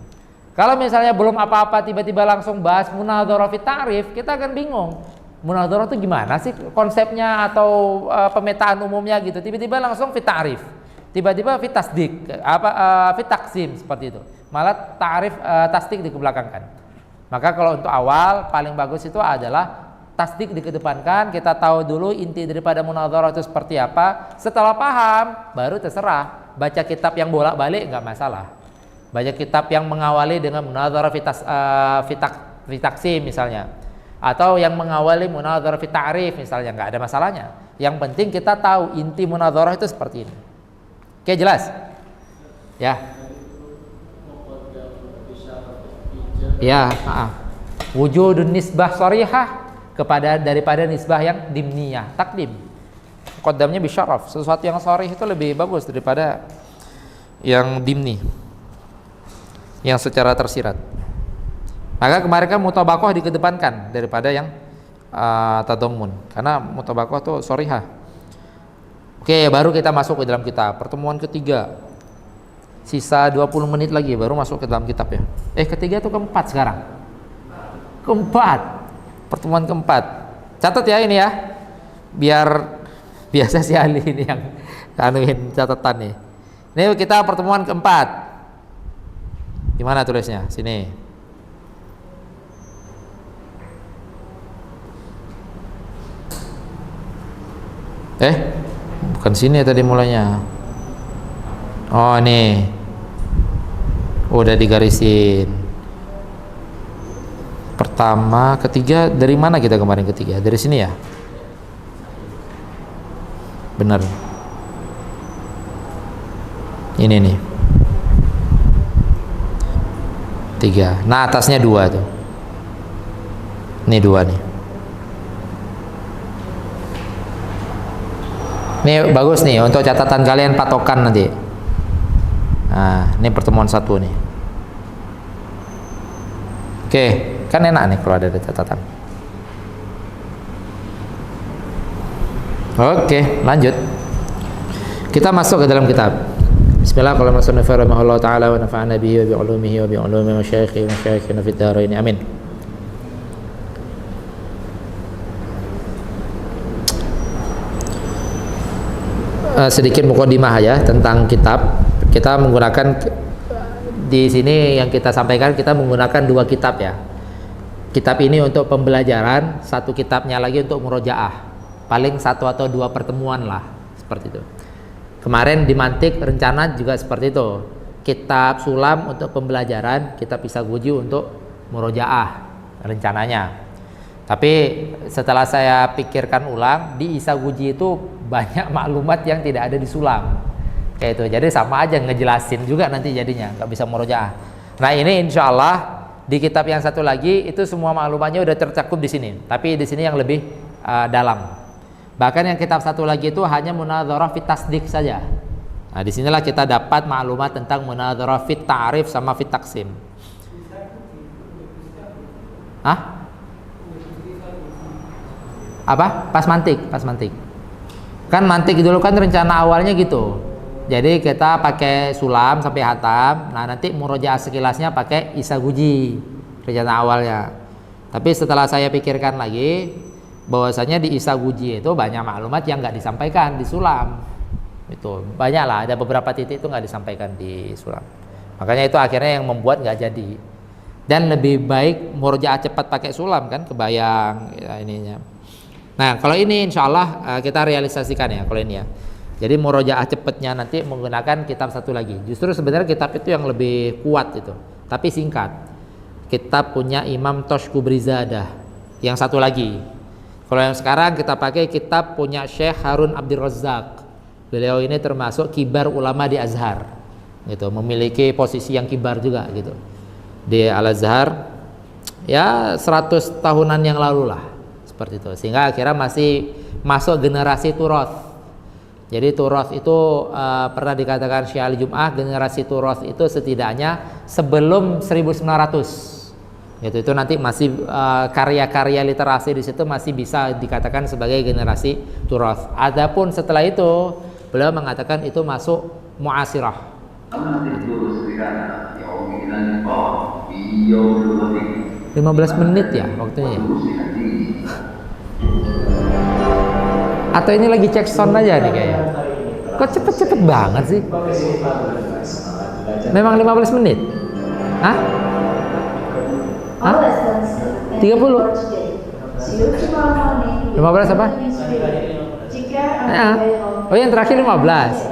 Kalau misalnya belum apa-apa tiba-tiba langsung bahas munadharah fit ta'rif, kita akan bingung. Munadharah itu gimana sih konsepnya atau pemetaan umumnya gitu. Tiba-tiba langsung fit ta'rif, tiba-tiba fit tasdiq, fit taksim seperti itu. Malah ta'rif tasdiq dikebelakangkan. Maka kalau untuk awal paling bagus itu adalah tasdik dikedepankan, kita tahu dulu inti daripada munadharah itu seperti apa. Setelah paham, baru terserah baca kitab yang bolak-balik nggak masalah. Banyak kitab yang mengawali dengan munadharah fi taqsim misalnya, atau yang mengawali munadharah fi ta'rif misalnya, nggak ada masalahnya. Yang penting kita tahu inti munadharah itu seperti ini. Oke, jelas? Ya. Ya, wujudun nisbah sharihah daripada nisbah yang dimniyah, takdim. Muqaddamnya bisyaraf, sesuatu yang sharih itu lebih bagus daripada yang dimni, yang secara tersirat. Maka kemarin kan mutabakoh dikedepankan daripada yang tadammun, karena mutabakoh itu sharihah. Oke, baru kita masuk ke dalam kitab. Pertemuan ketiga, sisa 20 menit lagi baru masuk ke dalam kitab ya. Ketiga itu keempat sekarang. Keempat. Pertemuan keempat. Catat ya ini ya. Biar biasa si Ali ini yang anuin catatan nih. Ini kita pertemuan keempat. Gimana tulisnya? Sini. Bukan sini tadi mulainya. Oh, ini. Udah digarisin. Pertama, ketiga, dari mana kita kemarin ketiga? Dari sini ya? Benar. Ini nih. 3. Nah, atasnya 2 tuh. Ini 2 nih. Ini bagus nih untuk catatan kalian, patokan nanti. Nah, ini pertemuan 1 nih. Oke, kan enak nih kalau ada catatan. Oke, lanjut. Kita masuk ke dalam kitab. Bismillahirrahmanirrahim. Rahimahullah taala wa nafa'ana bihi wa bi 'ulumihi wa bi 'ulumi masyayikhi wa masyayikhina fid dharain. Amin. Sedikit mukadimah ya tentang kitab. Kita menggunakan di sini yang kita sampaikan, kita menggunakan 2 kitab ya. Kitab ini untuk pembelajaran, 1 kitabnya lagi untuk murojaah. Paling 1 atau 2 pertemuan lah, seperti itu. Kemarin di mantik rencana juga seperti itu. Kitab sulam untuk pembelajaran, kitab isaguji untuk murojaah rencananya. Tapi setelah saya pikirkan ulang, di isaguji itu banyak maklumat yang tidak ada di sulam. Kayak itu. Jadi sama aja ngejelasin juga nanti jadinya, nggak bisa murojaah. Nah, ini insya Allah di kitab yang satu lagi itu semua maklumatnya udah tercakup di sini. Tapi di sini yang lebih dalam. Bahkan yang kitab satu lagi itu hanya munadharah fit tasdiq saja. Nah, disinilah kita dapat maklumat tentang munadharah fit ta'rif sama fit taqsim. Hah? Apa? Pas mantik. Kan mantik dulu kan rencana awalnya gitu. Jadi kita pakai sulam sampai hatam. Nah, nanti murojaah sekilasnya pakai isaguji rencana awalnya. Tapi setelah saya pikirkan lagi, bahwasanya di isaguji itu banyak maklumat yang nggak disampaikan di sulam. Itu banyak lah, ada beberapa titik itu nggak disampaikan di sulam. Makanya itu akhirnya yang membuat nggak jadi. Dan lebih baik murojaah cepat pakai sulam kan, kebayang ya, ininya. Nah, kalau ini insya Allah kita realisasikan ya kalau ini ya. Jadi murojaah cepatnya nanti menggunakan kitab satu lagi. Justru sebenarnya kitab itu yang lebih kuat itu, tapi singkat. Kitab punya Imam Toshkubrizadah. Yang satu lagi. Kalau yang sekarang kita pakai kitab punya Syekh Harun Abdul Razzaq. Beliau ini termasuk kibar ulama di Azhar. Gitu, memiliki posisi yang kibar juga gitu. Di Al-Azhar ya 100 tahunan yang lalu lah. Seperti itu. Sehingga akhirnya masih masuk generasi Turath. Jadi Turath itu pernah dikatakan Syekh Al-Jum'ah, generasi Turath itu setidaknya sebelum 1900. Gitu, itu nanti masih karya-karya literasi di situ masih bisa dikatakan sebagai generasi Turath. Adapun setelah itu beliau mengatakan itu masuk mu'asirah. 15 menit ya waktunya ya? Atau ini lagi cek sound aja nih kayaknya. Kok cepet-cepet banget sih? Memang 15 menit? Hah? Hah? 30? 15 apa? Ya. Oh, yang terakhir 15.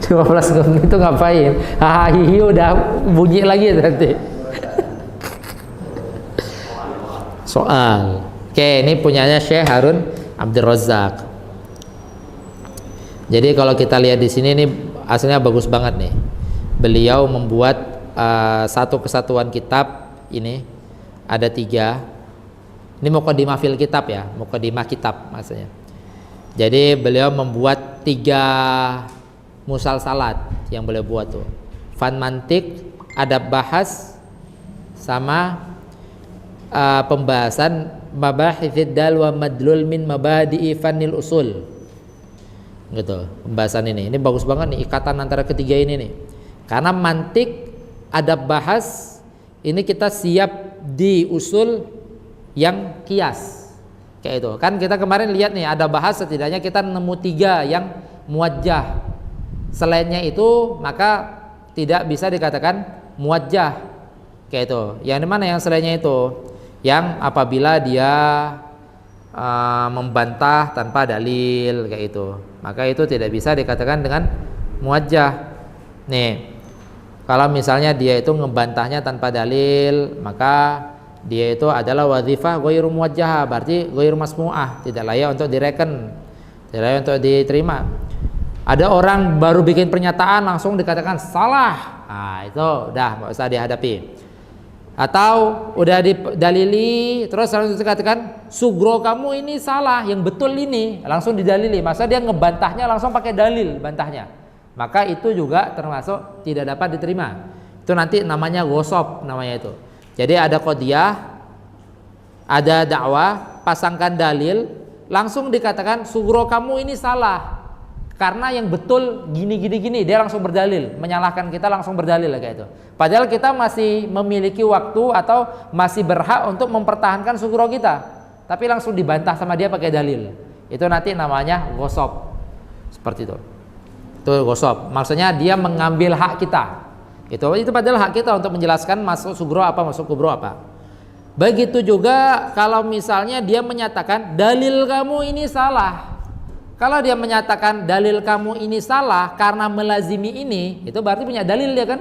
15 menit itu ngapain? Hahihi udah bunyi lagi nanti. Soal. Oke, ini punyanya Syekh Harun Abdul Razak. Jadi kalau kita lihat di sini ini aslinya bagus banget nih. Beliau membuat satu kesatuan kitab ini ada 3. Ini mukadimah fil kitab ya, mukadimah kitab maksudnya. Jadi beliau membuat 3 musalsalat yang beliau buat tuh. Fan mantik, adab bahas, sama pembahasan mabahithid dal wa madlul min mabadi'i fanil usul. Gitu, pembahasan ini. Ini bagus banget nih ikatan antara ketiga ini nih. Karena mantik, adab bahas ini kita siap di usul yang kias. Kayak itu. Kan kita kemarin lihat nih ada bahas setidaknya kita nemu 3 yang muwajjah. Selainnya itu maka tidak bisa dikatakan muwajjah. Kayak itu. Yang mana yang selainnya itu? Yang apabila dia membantah tanpa dalil kayak itu, maka itu tidak bisa dikatakan dengan muwajjah. Nih, kalau misalnya dia itu ngebantahnya tanpa dalil, maka dia itu adalah wazifah ghairu muwajjah, berarti ghairu masmu'ah, tidak layak untuk direken, tidak layak untuk diterima. Ada orang baru bikin pernyataan langsung dikatakan salah, nah itu udah nggak usah dihadapi. Atau udah didalili terus langsung dikatakan sugro kamu ini salah, yang betul ini langsung didalili, masa dia ngebantahnya langsung pakai dalil bantahnya, maka itu juga termasuk tidak dapat diterima. Itu nanti namanya gosop namanya itu. Jadi ada qadiyah, ada dakwah, pasangkan dalil, langsung dikatakan sugro kamu ini salah karena yang betul gini, dia langsung berdalil, menyalahkan kita langsung berdalil kayak itu. Padahal kita masih memiliki waktu atau masih berhak untuk mempertahankan sugro kita, tapi langsung dibantah sama dia pakai dalil. Itu nanti namanya gosop. Seperti itu. Itu gosop. Maksudnya dia mengambil hak kita. Itu padahal hak kita untuk menjelaskan masuk sugro apa, masuk kubro apa. Begitu juga kalau misalnya dia menyatakan dalil kamu ini salah. Kalau dia menyatakan dalil kamu ini salah karena melazimi ini, itu berarti punya dalil dia kan?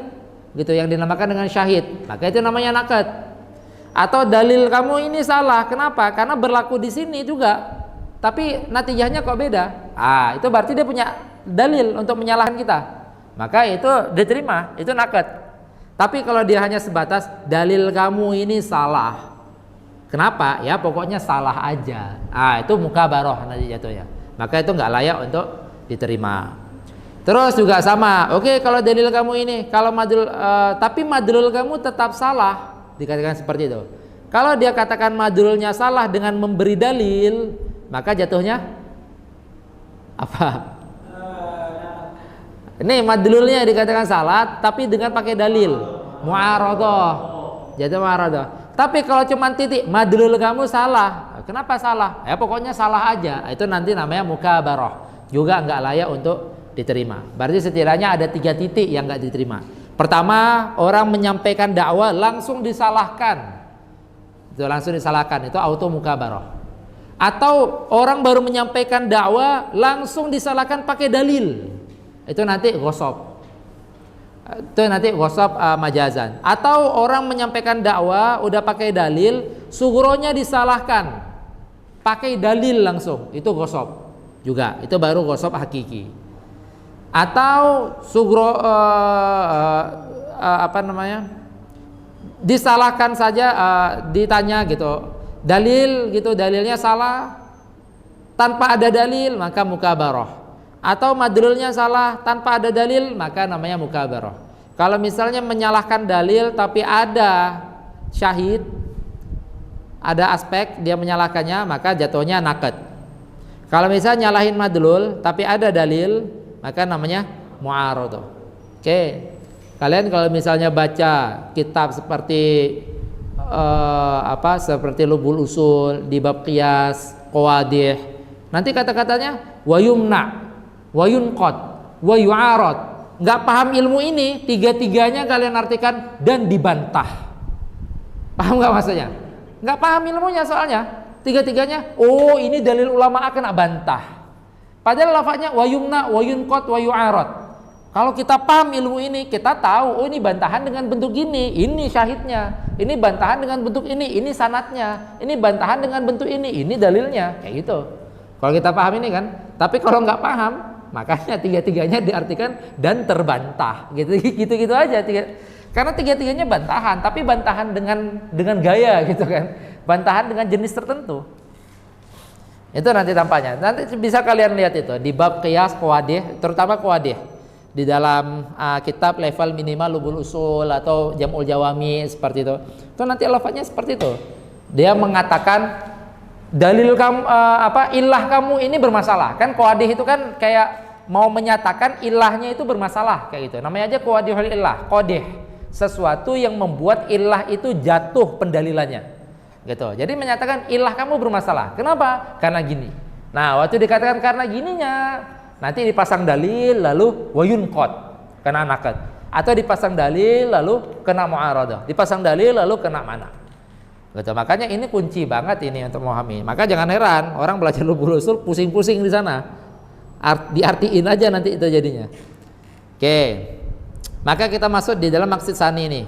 Gitu, yang dinamakan dengan syahid. Maka itu namanya nakad. Atau dalil kamu ini salah, kenapa? Karena berlaku di sini juga, tapi natijahnya kok beda. Itu berarti dia punya dalil untuk menyalahkan kita. Maka itu diterima, itu nakad. Tapi kalau dia hanya sebatas dalil kamu ini salah, kenapa? Ya pokoknya salah aja. Itu mukabaroh nanti jatuhnya. Maka itu nggak layak untuk diterima. Terus juga sama. Oke, kalau dalil kamu ini, kalau madlul, tapi madlul kamu tetap salah, dikatakan seperti itu. Kalau dia katakan madlulnya salah dengan memberi dalil, maka jatuhnya apa? Ini madlulnya dikatakan salah, tapi dengan pakai dalil, mu'aradhah, jatuh mu'aradhah. Tapi kalau cuma titik, madlul kamu salah, kenapa salah? Ya pokoknya salah aja. Itu nanti namanya mukabarah, juga nggak layak untuk diterima. Berarti setidaknya ada 3 titik yang nggak diterima. Pertama, orang menyampaikan dakwah langsung disalahkan, itu langsung disalahkan, itu auto mukabarah. Atau orang baru menyampaikan dakwah langsung disalahkan pakai dalil, itu nanti gosop. Itu nanti gosop majazan. Atau orang menyampaikan dakwah udah pakai dalil, suguronya disalahkan pakai dalil langsung, itu gosop juga. Itu baru gosop hakiki. Atau sugro disalahkan saja, ditanya gitu, dalil gitu, dalilnya salah tanpa ada dalil, maka mukabarah. Atau madlulnya salah tanpa ada dalil, maka namanya mukabarah. Kalau misalnya menyalahkan dalil tapi ada syahid, ada aspek dia menyalahkannya, maka jatuhnya nakad. Kalau misalnya nyalahin madlul tapi ada dalil, maka namanya mu'aradhah. Oke. Kalian kalau misalnya baca kitab seperti seperti Lubul Usul, di bab qiyas, qawadih, nanti kata-katanya wa yumna, wa yunqad, wa yu'arad. Enggak paham ilmu ini, tiga-tiganya kalian artikan dan dibantah. Paham enggak maksudnya? Enggak paham ilmunya soalnya. Tiga-tiganya, oh ini dalil ulama akan bantah. Padahal lafaznya wa yumna, wa yunqad, wa yu'arad. Kalau kita paham ilmu ini, kita tahu, oh ini bantahan dengan bentuk gini, ini syahidnya, ini bantahan dengan bentuk ini sanadnya, ini bantahan dengan bentuk ini dalilnya, kayak gitu. Kalau kita paham ini kan, tapi kalau nggak paham, makanya tiga-tiganya diartikan dan terbantah, gitu aja. Karena tiga-tiganya bantahan, tapi bantahan dengan gaya gitu kan, bantahan dengan jenis tertentu. Itu nanti tampaknya. Nanti bisa kalian lihat itu di bab qiyas qawadih, terutama qawadih. Di dalam kitab level minimal lubul usul atau jamul jawami seperti itu nanti lafadznya seperti itu. Dia mengatakan dalil kamu ilah kamu ini bermasalah. Kan qawadih itu kan kayak mau menyatakan ilahnya itu bermasalah kayak gitu. Namanya aja qawadihul ilah, qadih. Sesuatu yang membuat ilah itu jatuh pendalilannya. Gitu. Jadi menyatakan ilah kamu bermasalah. Kenapa? Karena gini. Nah, waktu dikatakan karena gininya, nanti dipasang dalil lalu wayun qad kena nakad, atau dipasang dalil lalu kena mu'aradah, dipasang dalil lalu kena mana. Gitu. Makanya ini kunci banget ini untuk memahami. Maka jangan heran orang belajar lubul usul pusing-pusing di sana. Diartiin aja nanti itu jadinya. Oke. Maka kita masuk di dalam maqsid sani ini.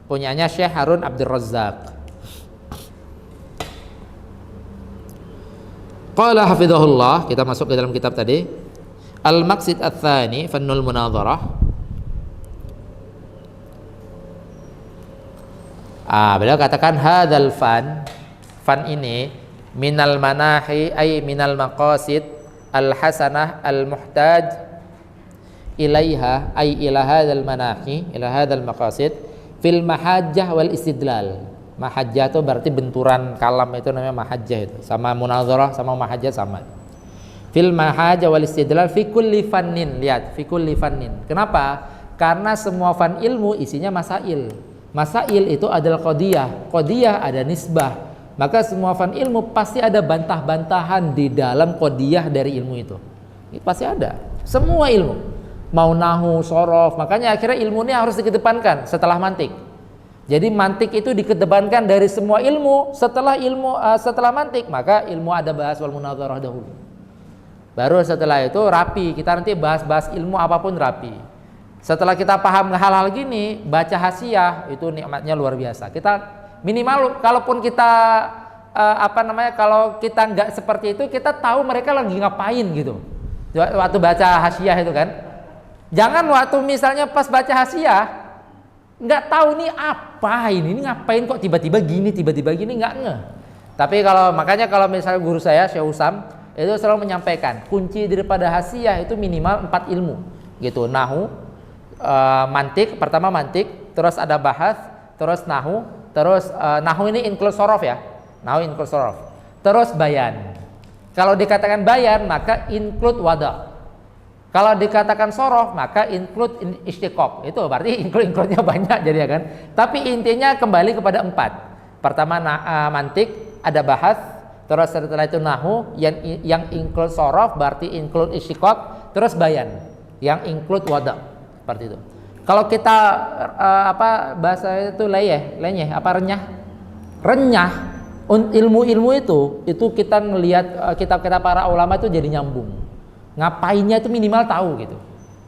Punyanya Syekh Harun Abdul Razzaq. Qala hafizahullah, kita masuk ke dalam kitab tadi. Al-maqsid ats-tsani fannul munadharah. Beliau katakan hadzal fan ini minal manahi ay minal maqasid al-hasanah al-muhtaj ilaiha ay ila hadzal manahi ila hadzal maqasid fil mahajjah wal istidlal. Mahajjah itu berarti benturan kalam, itu namanya mahajjah itu. Sama munadharah sama mahajjah sama. Fil mahajah wal istidlal fi kulli fannin. Lihat, fi kulli fannin. Kenapa? Karena semua fan ilmu isinya masail. Masail itu adalah qadiyah. Qadiyah ada nisbah. Maka semua fan ilmu pasti ada bantah-bantahan di dalam qadiyah dari ilmu itu. Itu pasti ada. Semua ilmu. Mau nahu, sorof. Makanya akhirnya ilmu ini harus dikedepankan setelah mantik. Jadi mantik itu dikedepankan dari semua ilmu. Setelah mantik, maka ilmu ada bahas wal munadharah dahulu. Baru setelah itu rapi, kita nanti bahas-bahas ilmu apapun rapi. Setelah kita paham hal-hal gini, baca hasiah itu nikmatnya luar biasa. Kita minimal kalaupun kita kalau kita nggak seperti itu, kita tahu mereka lagi ngapain gitu. Waktu baca hasiah itu kan. Jangan waktu misalnya pas baca hasiah nggak tahu nih apa ini ngapain kok tiba-tiba gini nggak ngeh. Tapi makanya kalau misalnya guru saya Syekh Usam itu selalu menyampaikan kunci daripada hasiah itu minimal 4 ilmu gitu. Nahu, mantik, pertama mantik, terus ada bahas, terus nahu, terus nahu ini include sorof ya, nahu include sorof, terus bayan. Kalau dikatakan bayan maka include wada. Kalau dikatakan sorof maka include istiqoq. Itu berarti include-nya banyak jadi ya kan. Tapi intinya kembali kepada 4. Pertama mantik, ada bahas, terus setelah itu nahu yang include sorof berarti include istiqoq, terus bayan yang include wada. Seperti itu. Kalau kita bahasa itu renyah, ilmu-ilmu itu kita ngelihat kitab-kitab para ulama itu jadi nyambung. Ngapainnya itu minimal tahu gitu.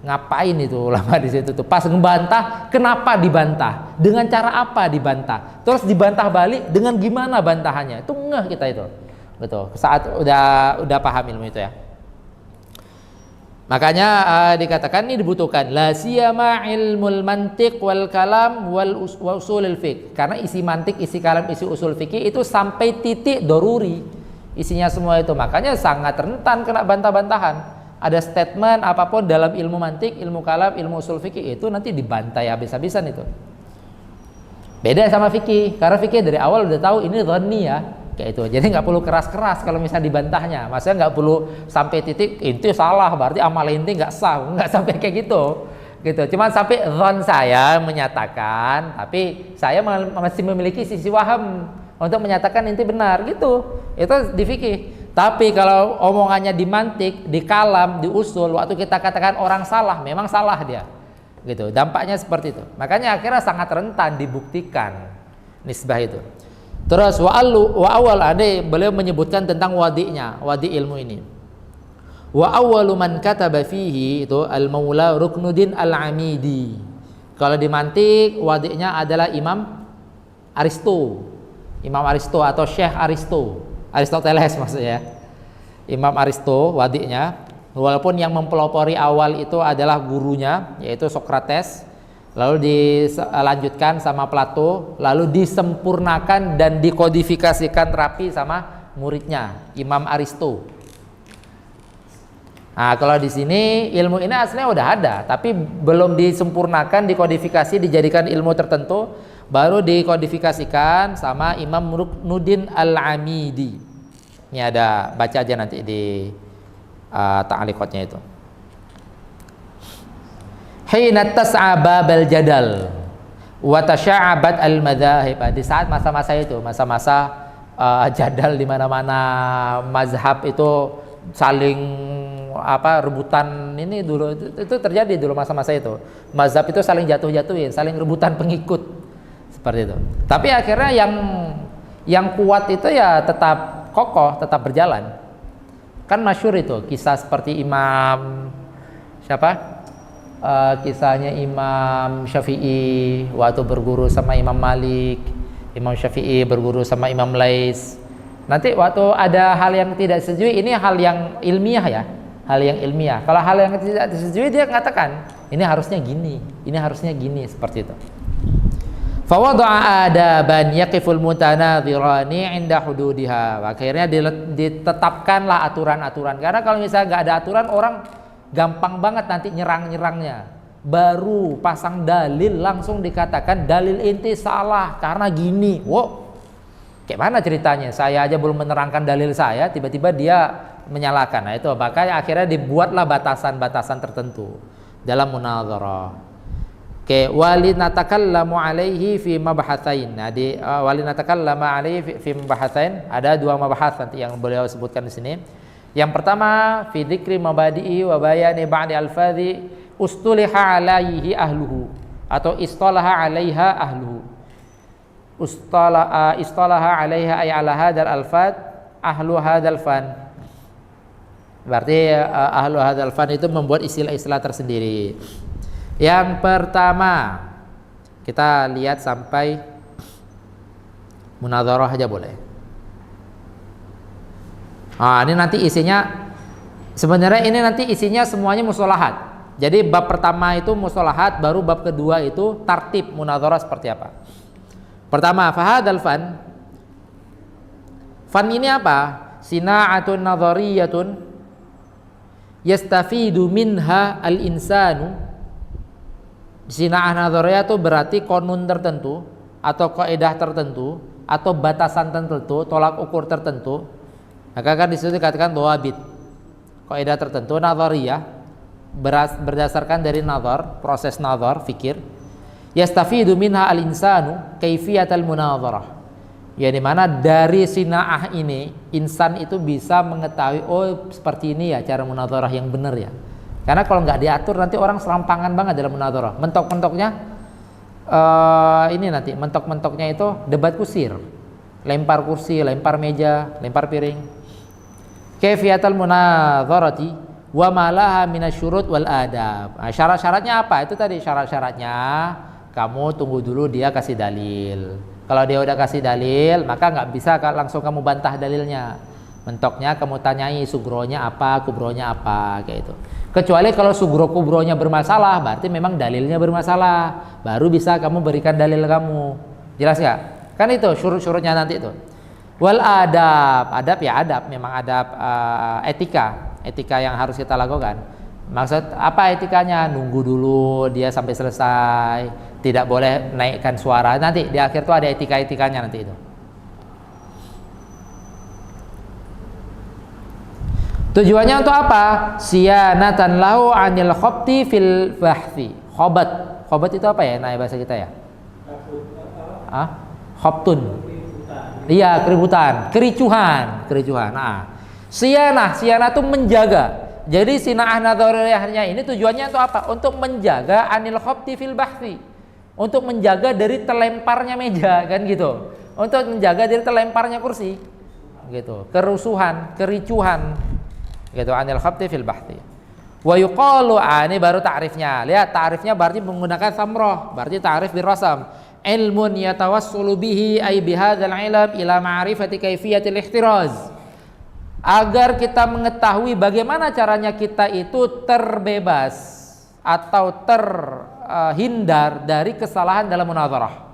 Ngapain itu ulama di situ tuh? Pas ngebantah, kenapa dibantah? Dengan cara apa dibantah? Terus dibantah balik dengan gimana bantahannya? Itu ngeh kita itu. Betul. Saat udah paham ilmu itu ya. Makanya dikatakan ini dibutuhkan la siyama ilmul mantiq wal kalam wal usulul fiqh. Karena isi mantik, isi kalam, isi usul fikih itu sampai titik doruri. Isinya semua itu. Makanya sangat rentan kena bantah-bantahan. Ada statement apapun dalam ilmu mantik, ilmu kalam, ilmu usul fikih itu nanti dibantai habis-habisan itu. Beda sama fikih. Karena fikih dari awal udah tahu ini dhanni ya. Kayak itu. Jadi nggak perlu keras-keras kalau misalnya dibantahnya. Maksudnya nggak perlu sampai titik inti salah berarti amal inti nggak sah, nggak sampai kayak gitu. Cuman sampai dhan saya menyatakan, tapi saya masih memiliki sisi waham untuk menyatakan inti benar gitu. Itu di fikih. Tapi kalau omongannya di mantik, di kalam, di usul, waktu kita katakan orang salah, memang salah dia. Gitu. Dampaknya seperti itu. Makanya akhirnya sangat rentan dibuktikan nisbah itu. Terus wa awal beliau menyebutkan tentang wadi'nya, wadi ilmu ini. Wa awwalu man kataba fihi itu Al-Maula Ruknuddin Al-Amidi. Kalau di mantik wadiknya adalah Imam Aristo. Imam Aristo atau Syekh Aristo. Aristoteles maksudnya. Imam Aristo wadiknya. Walaupun yang mempelopori awal itu adalah gurunya yaitu Sokrates, lalu dilanjutkan sama Plato, lalu disempurnakan dan dikodifikasikan rapi sama muridnya Imam Aristo. Nah, kalau di sini ilmu ini aslinya udah ada, tapi belum disempurnakan, dikodifikasi, dijadikan ilmu tertentu, baru dikodifikasikan sama Imam Ruknuddin Al-Amidi. Ini ada, baca aja nanti di ta'liqatnya itu. Hina tas'a babal jadal wa tasha'abat al-madzahib. Di saat masa-masa itu, masa-masa jadal di mana-mana, mazhab itu saling rebutan ini dulu, itu terjadi dulu masa-masa itu. Mazhab itu saling jatuh-jatuhin, saling rebutan pengikut seperti itu. Tapi akhirnya yang kuat itu ya tetap kokoh, tetap berjalan. Kan masyhur itu kisah seperti Imam siapa? Kisahnya Imam Syafi'i waktu berguru sama Imam Malik, Imam Syafi'i berguru sama Imam Lais. Nanti waktu ada hal yang tidak disetujui, ini hal yang ilmiah ya, hal yang ilmiah. Kalau hal yang tidak disetujui dia mengatakan ini harusnya gini, ini harusnya gini, seperti itu. Fawada'a adaban yaqiful mutanadhirani 'inda hududiha. Akhirnya ditetapkanlah aturan-aturan. Karena kalau misalnya nggak ada aturan, orang gampang banget nanti nyerang-nyerangnya. Baru pasang dalil langsung dikatakan dalil inti salah karena gini. Wow, kayak mana ceritanya? Saya aja belum menerangkan dalil saya, tiba-tiba dia menyalahkan. Nah itu makanya akhirnya dibuatlah batasan-batasan tertentu dalam munadharah. Wali natakallamu alaihi fi mabhatsain. Nah di wali natakallamu alaihi fi mabhatsain ada dua mabahats nanti yang beliau sebutkan di sini. Yang pertama fi dzikri mabadi'i wa bayani ba'di alfadhi ustuliha alaihi ahluhu atau istalaha alaiha ahluhu. Istalaha alaiha ay ala hadzal alfad ahlu hadzal fan. Berarti ahlu hadzal fan itu membuat istilah-istilah tersendiri. Yang pertama kita lihat sampai munadharah aja boleh. Ini nanti isinya sebenarnya ini nanti isinya semuanya mustalahat. Jadi bab pertama itu mustalahat, baru bab kedua itu tartib munadharah seperti apa. Pertama, fahadzal fan. Fan ini apa? Sina'atun nadhariyatun yastafidu minha al-insanu. Sina'ah nadhariyah itu berarti konun tertentu atau kaidah tertentu atau batasan tertentu, tolak ukur tertentu. Maka kan disitu dikatakan dhawabit, kaidah tertentu nadhariyah berdasarkan dari nazar, proses nazar, fikir. Yastafidu minha al-insanu kaifiyatal munadharah. Ya di mana dari sina'ah ini insan itu bisa mengetahui oh seperti ini ya cara munadharah yang benar ya. Karena kalau nggak diatur nanti orang serampangan banget dalam munadharah. Mentok-mentoknya ini nanti mentok-mentoknya itu debat kusir, lempar kursi, lempar meja, lempar piring. Kaifiyatul munadharati wa ma laha minasyurut wal adab. Nah, syarat-syaratnya apa? Itu tadi syarat-syaratnya kamu tunggu dulu dia kasih dalil. Kalau dia udah kasih dalil, maka nggak bisa langsung kamu bantah dalilnya. Mentoknya kamu tanyai sugronya apa, kubronya apa, kayak itu. Kecuali kalau sugro kubronya bermasalah, berarti memang dalilnya bermasalah. Baru bisa kamu berikan dalil kamu. Jelas nggak? Kan itu syurut-syurutnya nanti itu. Wal adab, adab ya adab, memang adab etika yang harus kita lakukan. Maksud apa etikanya? Nunggu dulu dia sampai selesai. Tidak boleh naikkan suara. Nanti di akhir tuh ada etika-etikanya nanti itu. Tujuannya untuk apa? Siyanatan lahu anil khobti fil bahthi. Khobat itu apa ya? Nah bahasa kita ya? Khobtun. Iya, kericuhan. Nah, siyanah itu menjaga. Jadi sina'ah nadhariyahnya ini tujuannya untuk apa? Untuk menjaga anil khobti fil bahthi. Untuk menjaga dari terlemparnya meja kan gitu. Untuk menjaga dari terlemparnya kursi. Gitu. Kerusuhan, kericuhan. Gitu, anil khabti fil bahthi. Wa yuqalu, ini baru ta'rifnya. Lihat ta'rifnya berarti menggunakan samroh, berarti ta'rif bil rasam. Ilmun yatawassulu bihi ay bihadzal ilm ila ma'rifati kaifiyatil ihtiraz. Agar kita mengetahui bagaimana caranya kita itu terbebas atau terhindar dari kesalahan dalam munadharah.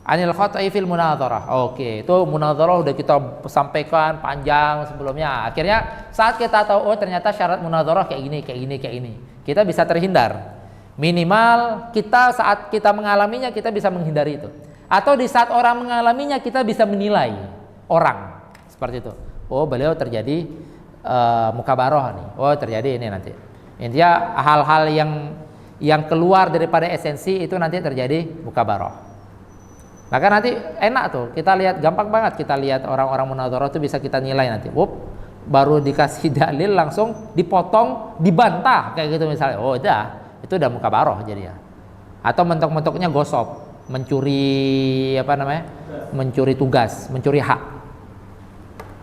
Anil khata'i fil munadharah. Oke, itu munadharah udah kita sampaikan panjang sebelumnya. Akhirnya saat kita tahu oh ternyata syarat munadharah kayak gini. Kita bisa terhindar. Minimal kita saat kita mengalaminya kita bisa menghindari itu. Atau di saat orang mengalaminya kita bisa menilai orang. Seperti itu. Oh, beliau terjadi mukabaroh nih. Oh, terjadi ini nanti. Intinya hal-hal yang keluar daripada esensi itu nanti terjadi mukabaroh. Maka nanti enak tuh, kita lihat gampang banget kita lihat orang-orang munadharah itu bisa kita nilai nanti. Baru dikasih dalil langsung dipotong, dibantah kayak gitu misalnya. Oh, itu udah mukabaroh jadinya. Atau mentok-mentoknya gosop, mencuri mencuri tugas, mencuri hak.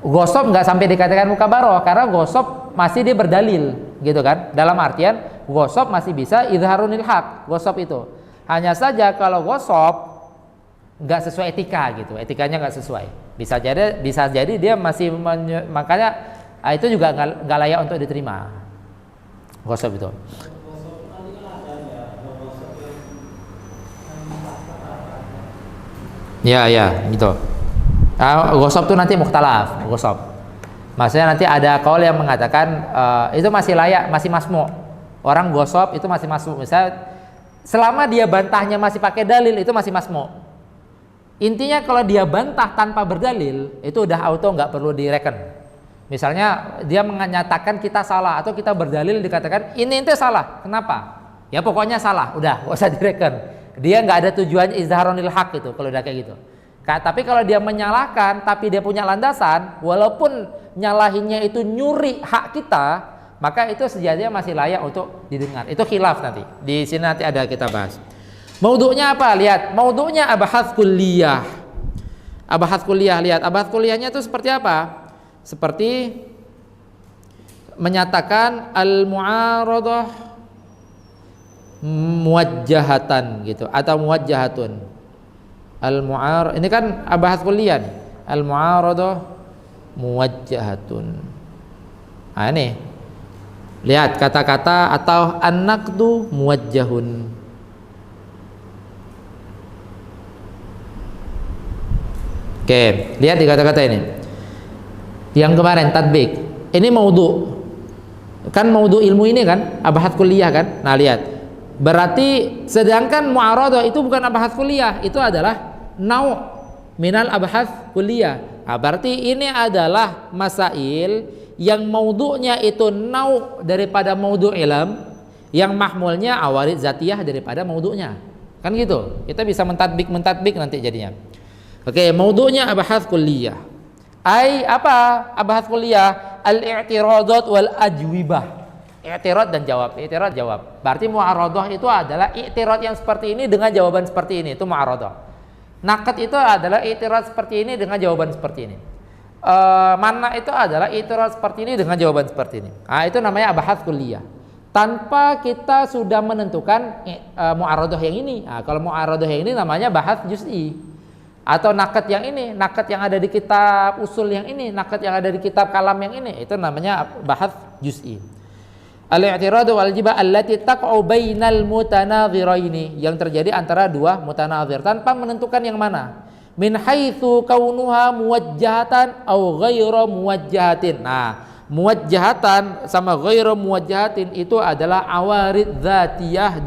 Gosop nggak sampai dikatakan mukabaroh karena gosop masih dia berdalil, gitu kan? Dalam artian gosop masih bisa idharunil haq, gosop itu. Hanya saja kalau gosop nggak sesuai etika gitu, etikanya nggak sesuai. Bisa jadi dia masih makanya itu juga nggak layak untuk diterima. Gosop itu. Ya gitu. Gosop itu nanti mukhtalaf, gosop. Maksudnya nanti ada kaul yang mengatakan itu masih layak, masih masmu. Orang gosop itu masih masmu. Misalnya selama dia bantahnya masih pakai dalil itu masih masmu. Intinya kalau dia bantah tanpa berdalil itu udah auto nggak perlu direken. Misalnya dia menyatakan kita salah atau kita berdalil dikatakan ini ente salah. Kenapa? Ya pokoknya salah. Udah nggak usah direken. Dia nggak ada tujuan izharunil haq itu kalau udah kayak gitu. Tapi kalau dia menyalahkan tapi dia punya landasan, walaupun nyalahinnya itu nyuri hak kita, maka itu sejatinya masih layak untuk didengar. Itu khilaf nanti. Di sini nanti ada kita bahas. Maudhu'nya apa? Lihat, maudhu'nya abahath kulliyah. Abahath kulliyah, lihat. Abahath kulliyahnya itu seperti apa? Seperti menyatakan al-mu'aradah muwajjahatan gitu atau muwajjahatun. Ini kan abahath kulliyah nih. Al-mu'aradah muwajjahatun. Nah ini. Lihat kata-kata atau an-naqdu muwajjahun. Oke, lihat di kata-kata ini. Yang kemarin tadbik. Ini maudhu. Kan maudhu ilmu ini kan abahath kulliyah kan? Nah, lihat. Berarti sedangkan mu'aradah itu bukan abahath kulliyah, itu adalah nau' minal abahath kulliyah. Nah, berarti ini adalah masail yang maudhu'nya itu nau' daripada maudhu' ilm, yang mahmulnya awarid zatiyah daripada maudhu'nya. Kan gitu. Kita bisa mentadbik nanti jadinya. Oke, maudhu'nya abahath kulliyah. Apa abahath kulliyah? Al-i'tiradat wal ajwibah. I'tirad dan jawab. I'tirad jawab. Berarti mu'aradah itu adalah i'tirad yang seperti ini dengan jawaban seperti ini. Itu mu'aradah. Naqd itu adalah i'tirad seperti ini dengan jawaban seperti ini. Mana itu adalah i'tirad seperti ini dengan jawaban seperti ini. Nah, itu namanya abahath kulliyah. Tanpa kita sudah menentukan mu'aradah yang ini. Nah, kalau mu'aradah yang ini namanya bahath juz'i. Atau naqd yang ini, naqd yang ada di kitab usul yang ini, naqd yang ada di kitab kalam yang ini, itu namanya bahath juz'i. Al-i'tiradu wal jibah allati taqa'u bainal mutanadhiraini, yang terjadi antara dua mutanadhir tanpa menentukan yang mana. Min haitsu kaunuha muwajjahatan au ghairu muwajjahatin. Nah, muwajjahatan sama ghairu muwajjahatin itu adalah awarid dzatiyah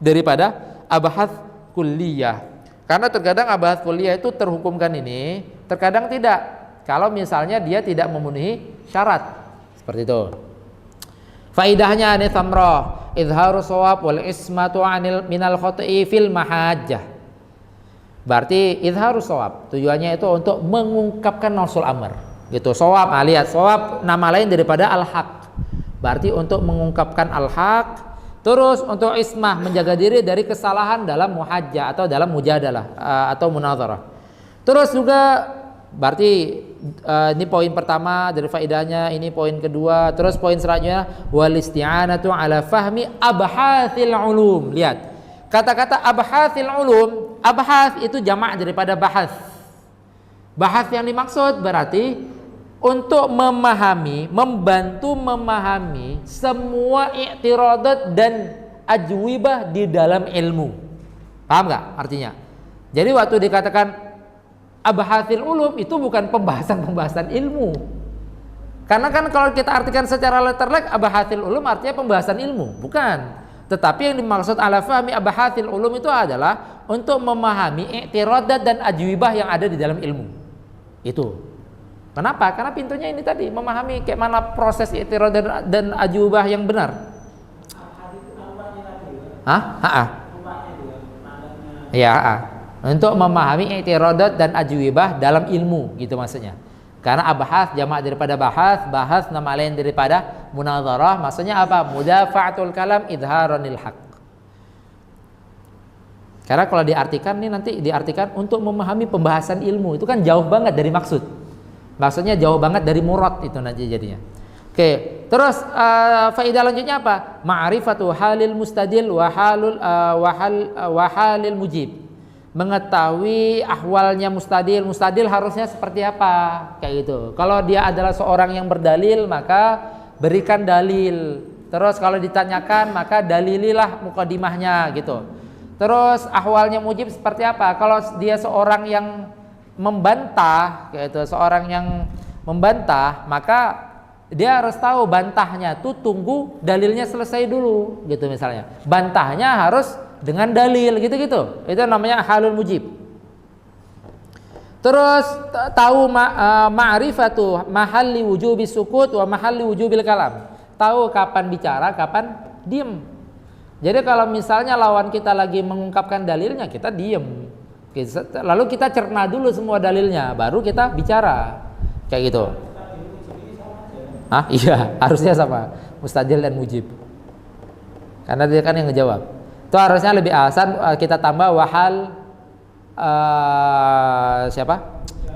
daripada abahath kulliyah. Karena terkadang abahath kulliyah itu terhukumkan ini, terkadang tidak. Kalau misalnya dia tidak memenuhi syarat. Seperti itu. Faidahnya ini thamrah, izharu shawab wal ismatu anil minal khata'i fil mahajjah. Berarti izharu shawab, tujuannya itu untuk mengungkapkan nausul amr. Gitu, shawab. Nah, lihat shawab nama lain daripada al-haq. Berarti untuk mengungkapkan al-haq. Terus untuk ismah, menjaga diri dari kesalahan dalam muhajjah atau dalam mujadalah atau munadharah. Terus juga Berarti ini poin pertama dari faedahnya, ini poin kedua. Terus poin selanjutnya wal isti'anatu ala fahmi abhathil ulum. Lihat. Kata-kata abhathil ulum, abhath itu jamak daripada bahas. Bahas yang dimaksud berarti untuk memahami, membantu memahami semua i'tiradat dan ajwibah di dalam ilmu. Paham nggak artinya? Jadi waktu dikatakan abhathil ulum itu bukan pembahasan-pembahasan ilmu. Karena kan kalau kita artikan secara letterlek abhathil ulum artinya pembahasan ilmu, bukan. Tetapi yang dimaksud ala fahmi abhathil ulum itu adalah untuk memahami i'tiradat dan ajwibah yang ada di dalam ilmu. Itu. Kenapa? Karena pintunya ini tadi memahami kayak mana proses i'tiradat dan ajwibah yang benar. Ya, untuk memahami i'tiradat dan ajwibah dalam ilmu gitu maksudnya. Karena abhath jamak daripada bahas nama lain daripada munadharah, maksudnya apa? Mudafa'atul kalam idharanil haq. Karena kalau diartikan ini nanti diartikan untuk memahami pembahasan ilmu, itu kan jauh banget dari maksud. Maksudnya jauh banget dari murad itu nanti jadinya. Oke, terus faedah lanjutnya apa? Ma'rifatu halil mustadil wa halil mujib. Mengetahui ahwalnya mustadil. Mustadil harusnya seperti apa? Kayak gitu. Kalau dia adalah seorang yang berdalil, maka berikan dalil. Terus kalau ditanyakan, maka dalililah mukadimahnya gitu. Terus ahwalnya mujib seperti apa? Kalau dia seorang yang membantah, gitu, seorang yang membantah, maka dia harus tahu bantahnya tuh tunggu dalilnya selesai dulu, gitu misalnya. Bantahnya harus dengan dalil, gitu-gitu. Itu namanya halul mujib. Terus tahu ma'rifatu mahalli wujubi sukut wa mahalli wujubil kalam. Tahu kapan bicara, kapan diem. Jadi kalau misalnya lawan kita lagi mengungkapkan dalilnya, kita diem. Lalu kita cerna dulu semua dalilnya, baru kita bicara. Kayak gitu. Iya, harusnya sama. Mustadil dan mujib. Karena dia kan yang ngejawab. Itu harusnya lebih asan kita tambah wahal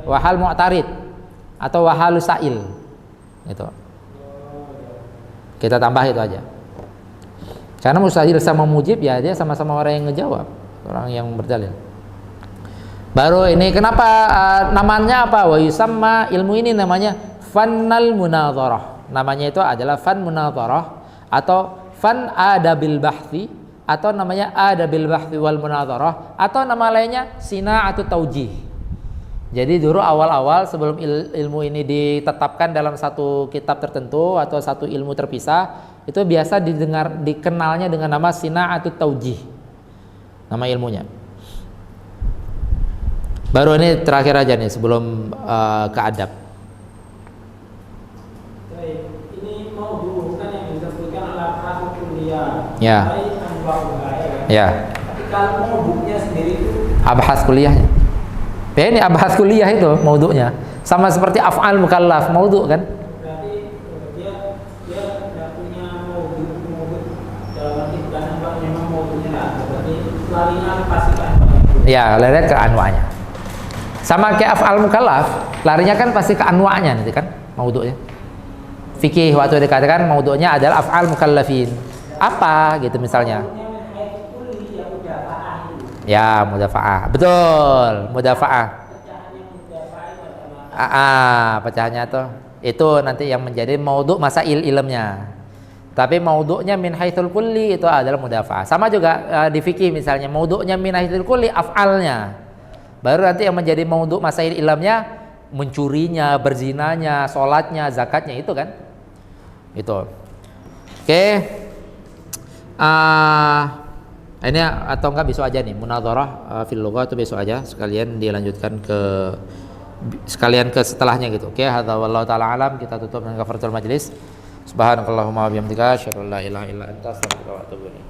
wahal mu'tarid atau wahal sa'il. Gitu. Kita tambah itu aja. Karena mustadil sama mujib ya dia sama-sama orang yang ngejawab, orang yang berdalil. Baru ini kenapa namanya apa? Wa yusamma, ilmu ini namanya fannal munadharah. Namanya itu adalah fan munadharah atau fan adabil bahthi, atau namanya adabil bahthi wal munadharah, atau nama lainnya sina'atut taujih. Jadi dulu awal-awal sebelum ilmu ini ditetapkan dalam satu kitab tertentu atau satu ilmu terpisah, itu biasa dikenalnya dengan nama sina'atut taujih. Nama ilmunya. Baru ini terakhir aja nih sebelum ke adab. Ini mau bukan yang disebutkan al-afrad kuliah. Ya. Ya. Tapi kalau mau bukunya sendiri itu Abhas kuliahnya. Ya ini abhas kuliah itu maudhu'nya. Sama seperti af'al mukallaf, maudhu' kan? berarti dia tidak punya maudhu dalam arti bukan memang maudhunya ada. Berarti larinya pasti kan. Ya, larinya ke anwa'nya. Sama kayak af'al mukallaf, larinya kan pasti ke anwa'nya nanti kan, maudhu'nya. Fikih waktu dikatakan maudhu'nya adalah af'al mukallafin. Apa gitu misalnya? Ya, mudafa'ah. Betul, mudafa'ah. Pecahannya tuh. Itu nanti yang menjadi maudhu' masail ilmnya. Tapi maudhu'nya min haitsul kulli itu adalah mudafa'ah. Sama juga di fikih misalnya, maudhu'nya min haitsul kulli af'alnya. Baru nanti yang menjadi maudhu' masail ilmnya mencurinya, berzinanya, sholatnya, zakatnya itu kan. Itu. Oke. Ini atau enggak besok aja nih munadharah fil lughah itu besok aja sekalian dilanjutkan sekalian ke setelahnya gitu. Oke, hadza wallahu taala alam, kita tutup dengan kafaratul majlis. Subhanakallahumma wa bihamdika asyhadu an la ilaha illa anta astaghfiruka wa atubu ilaik.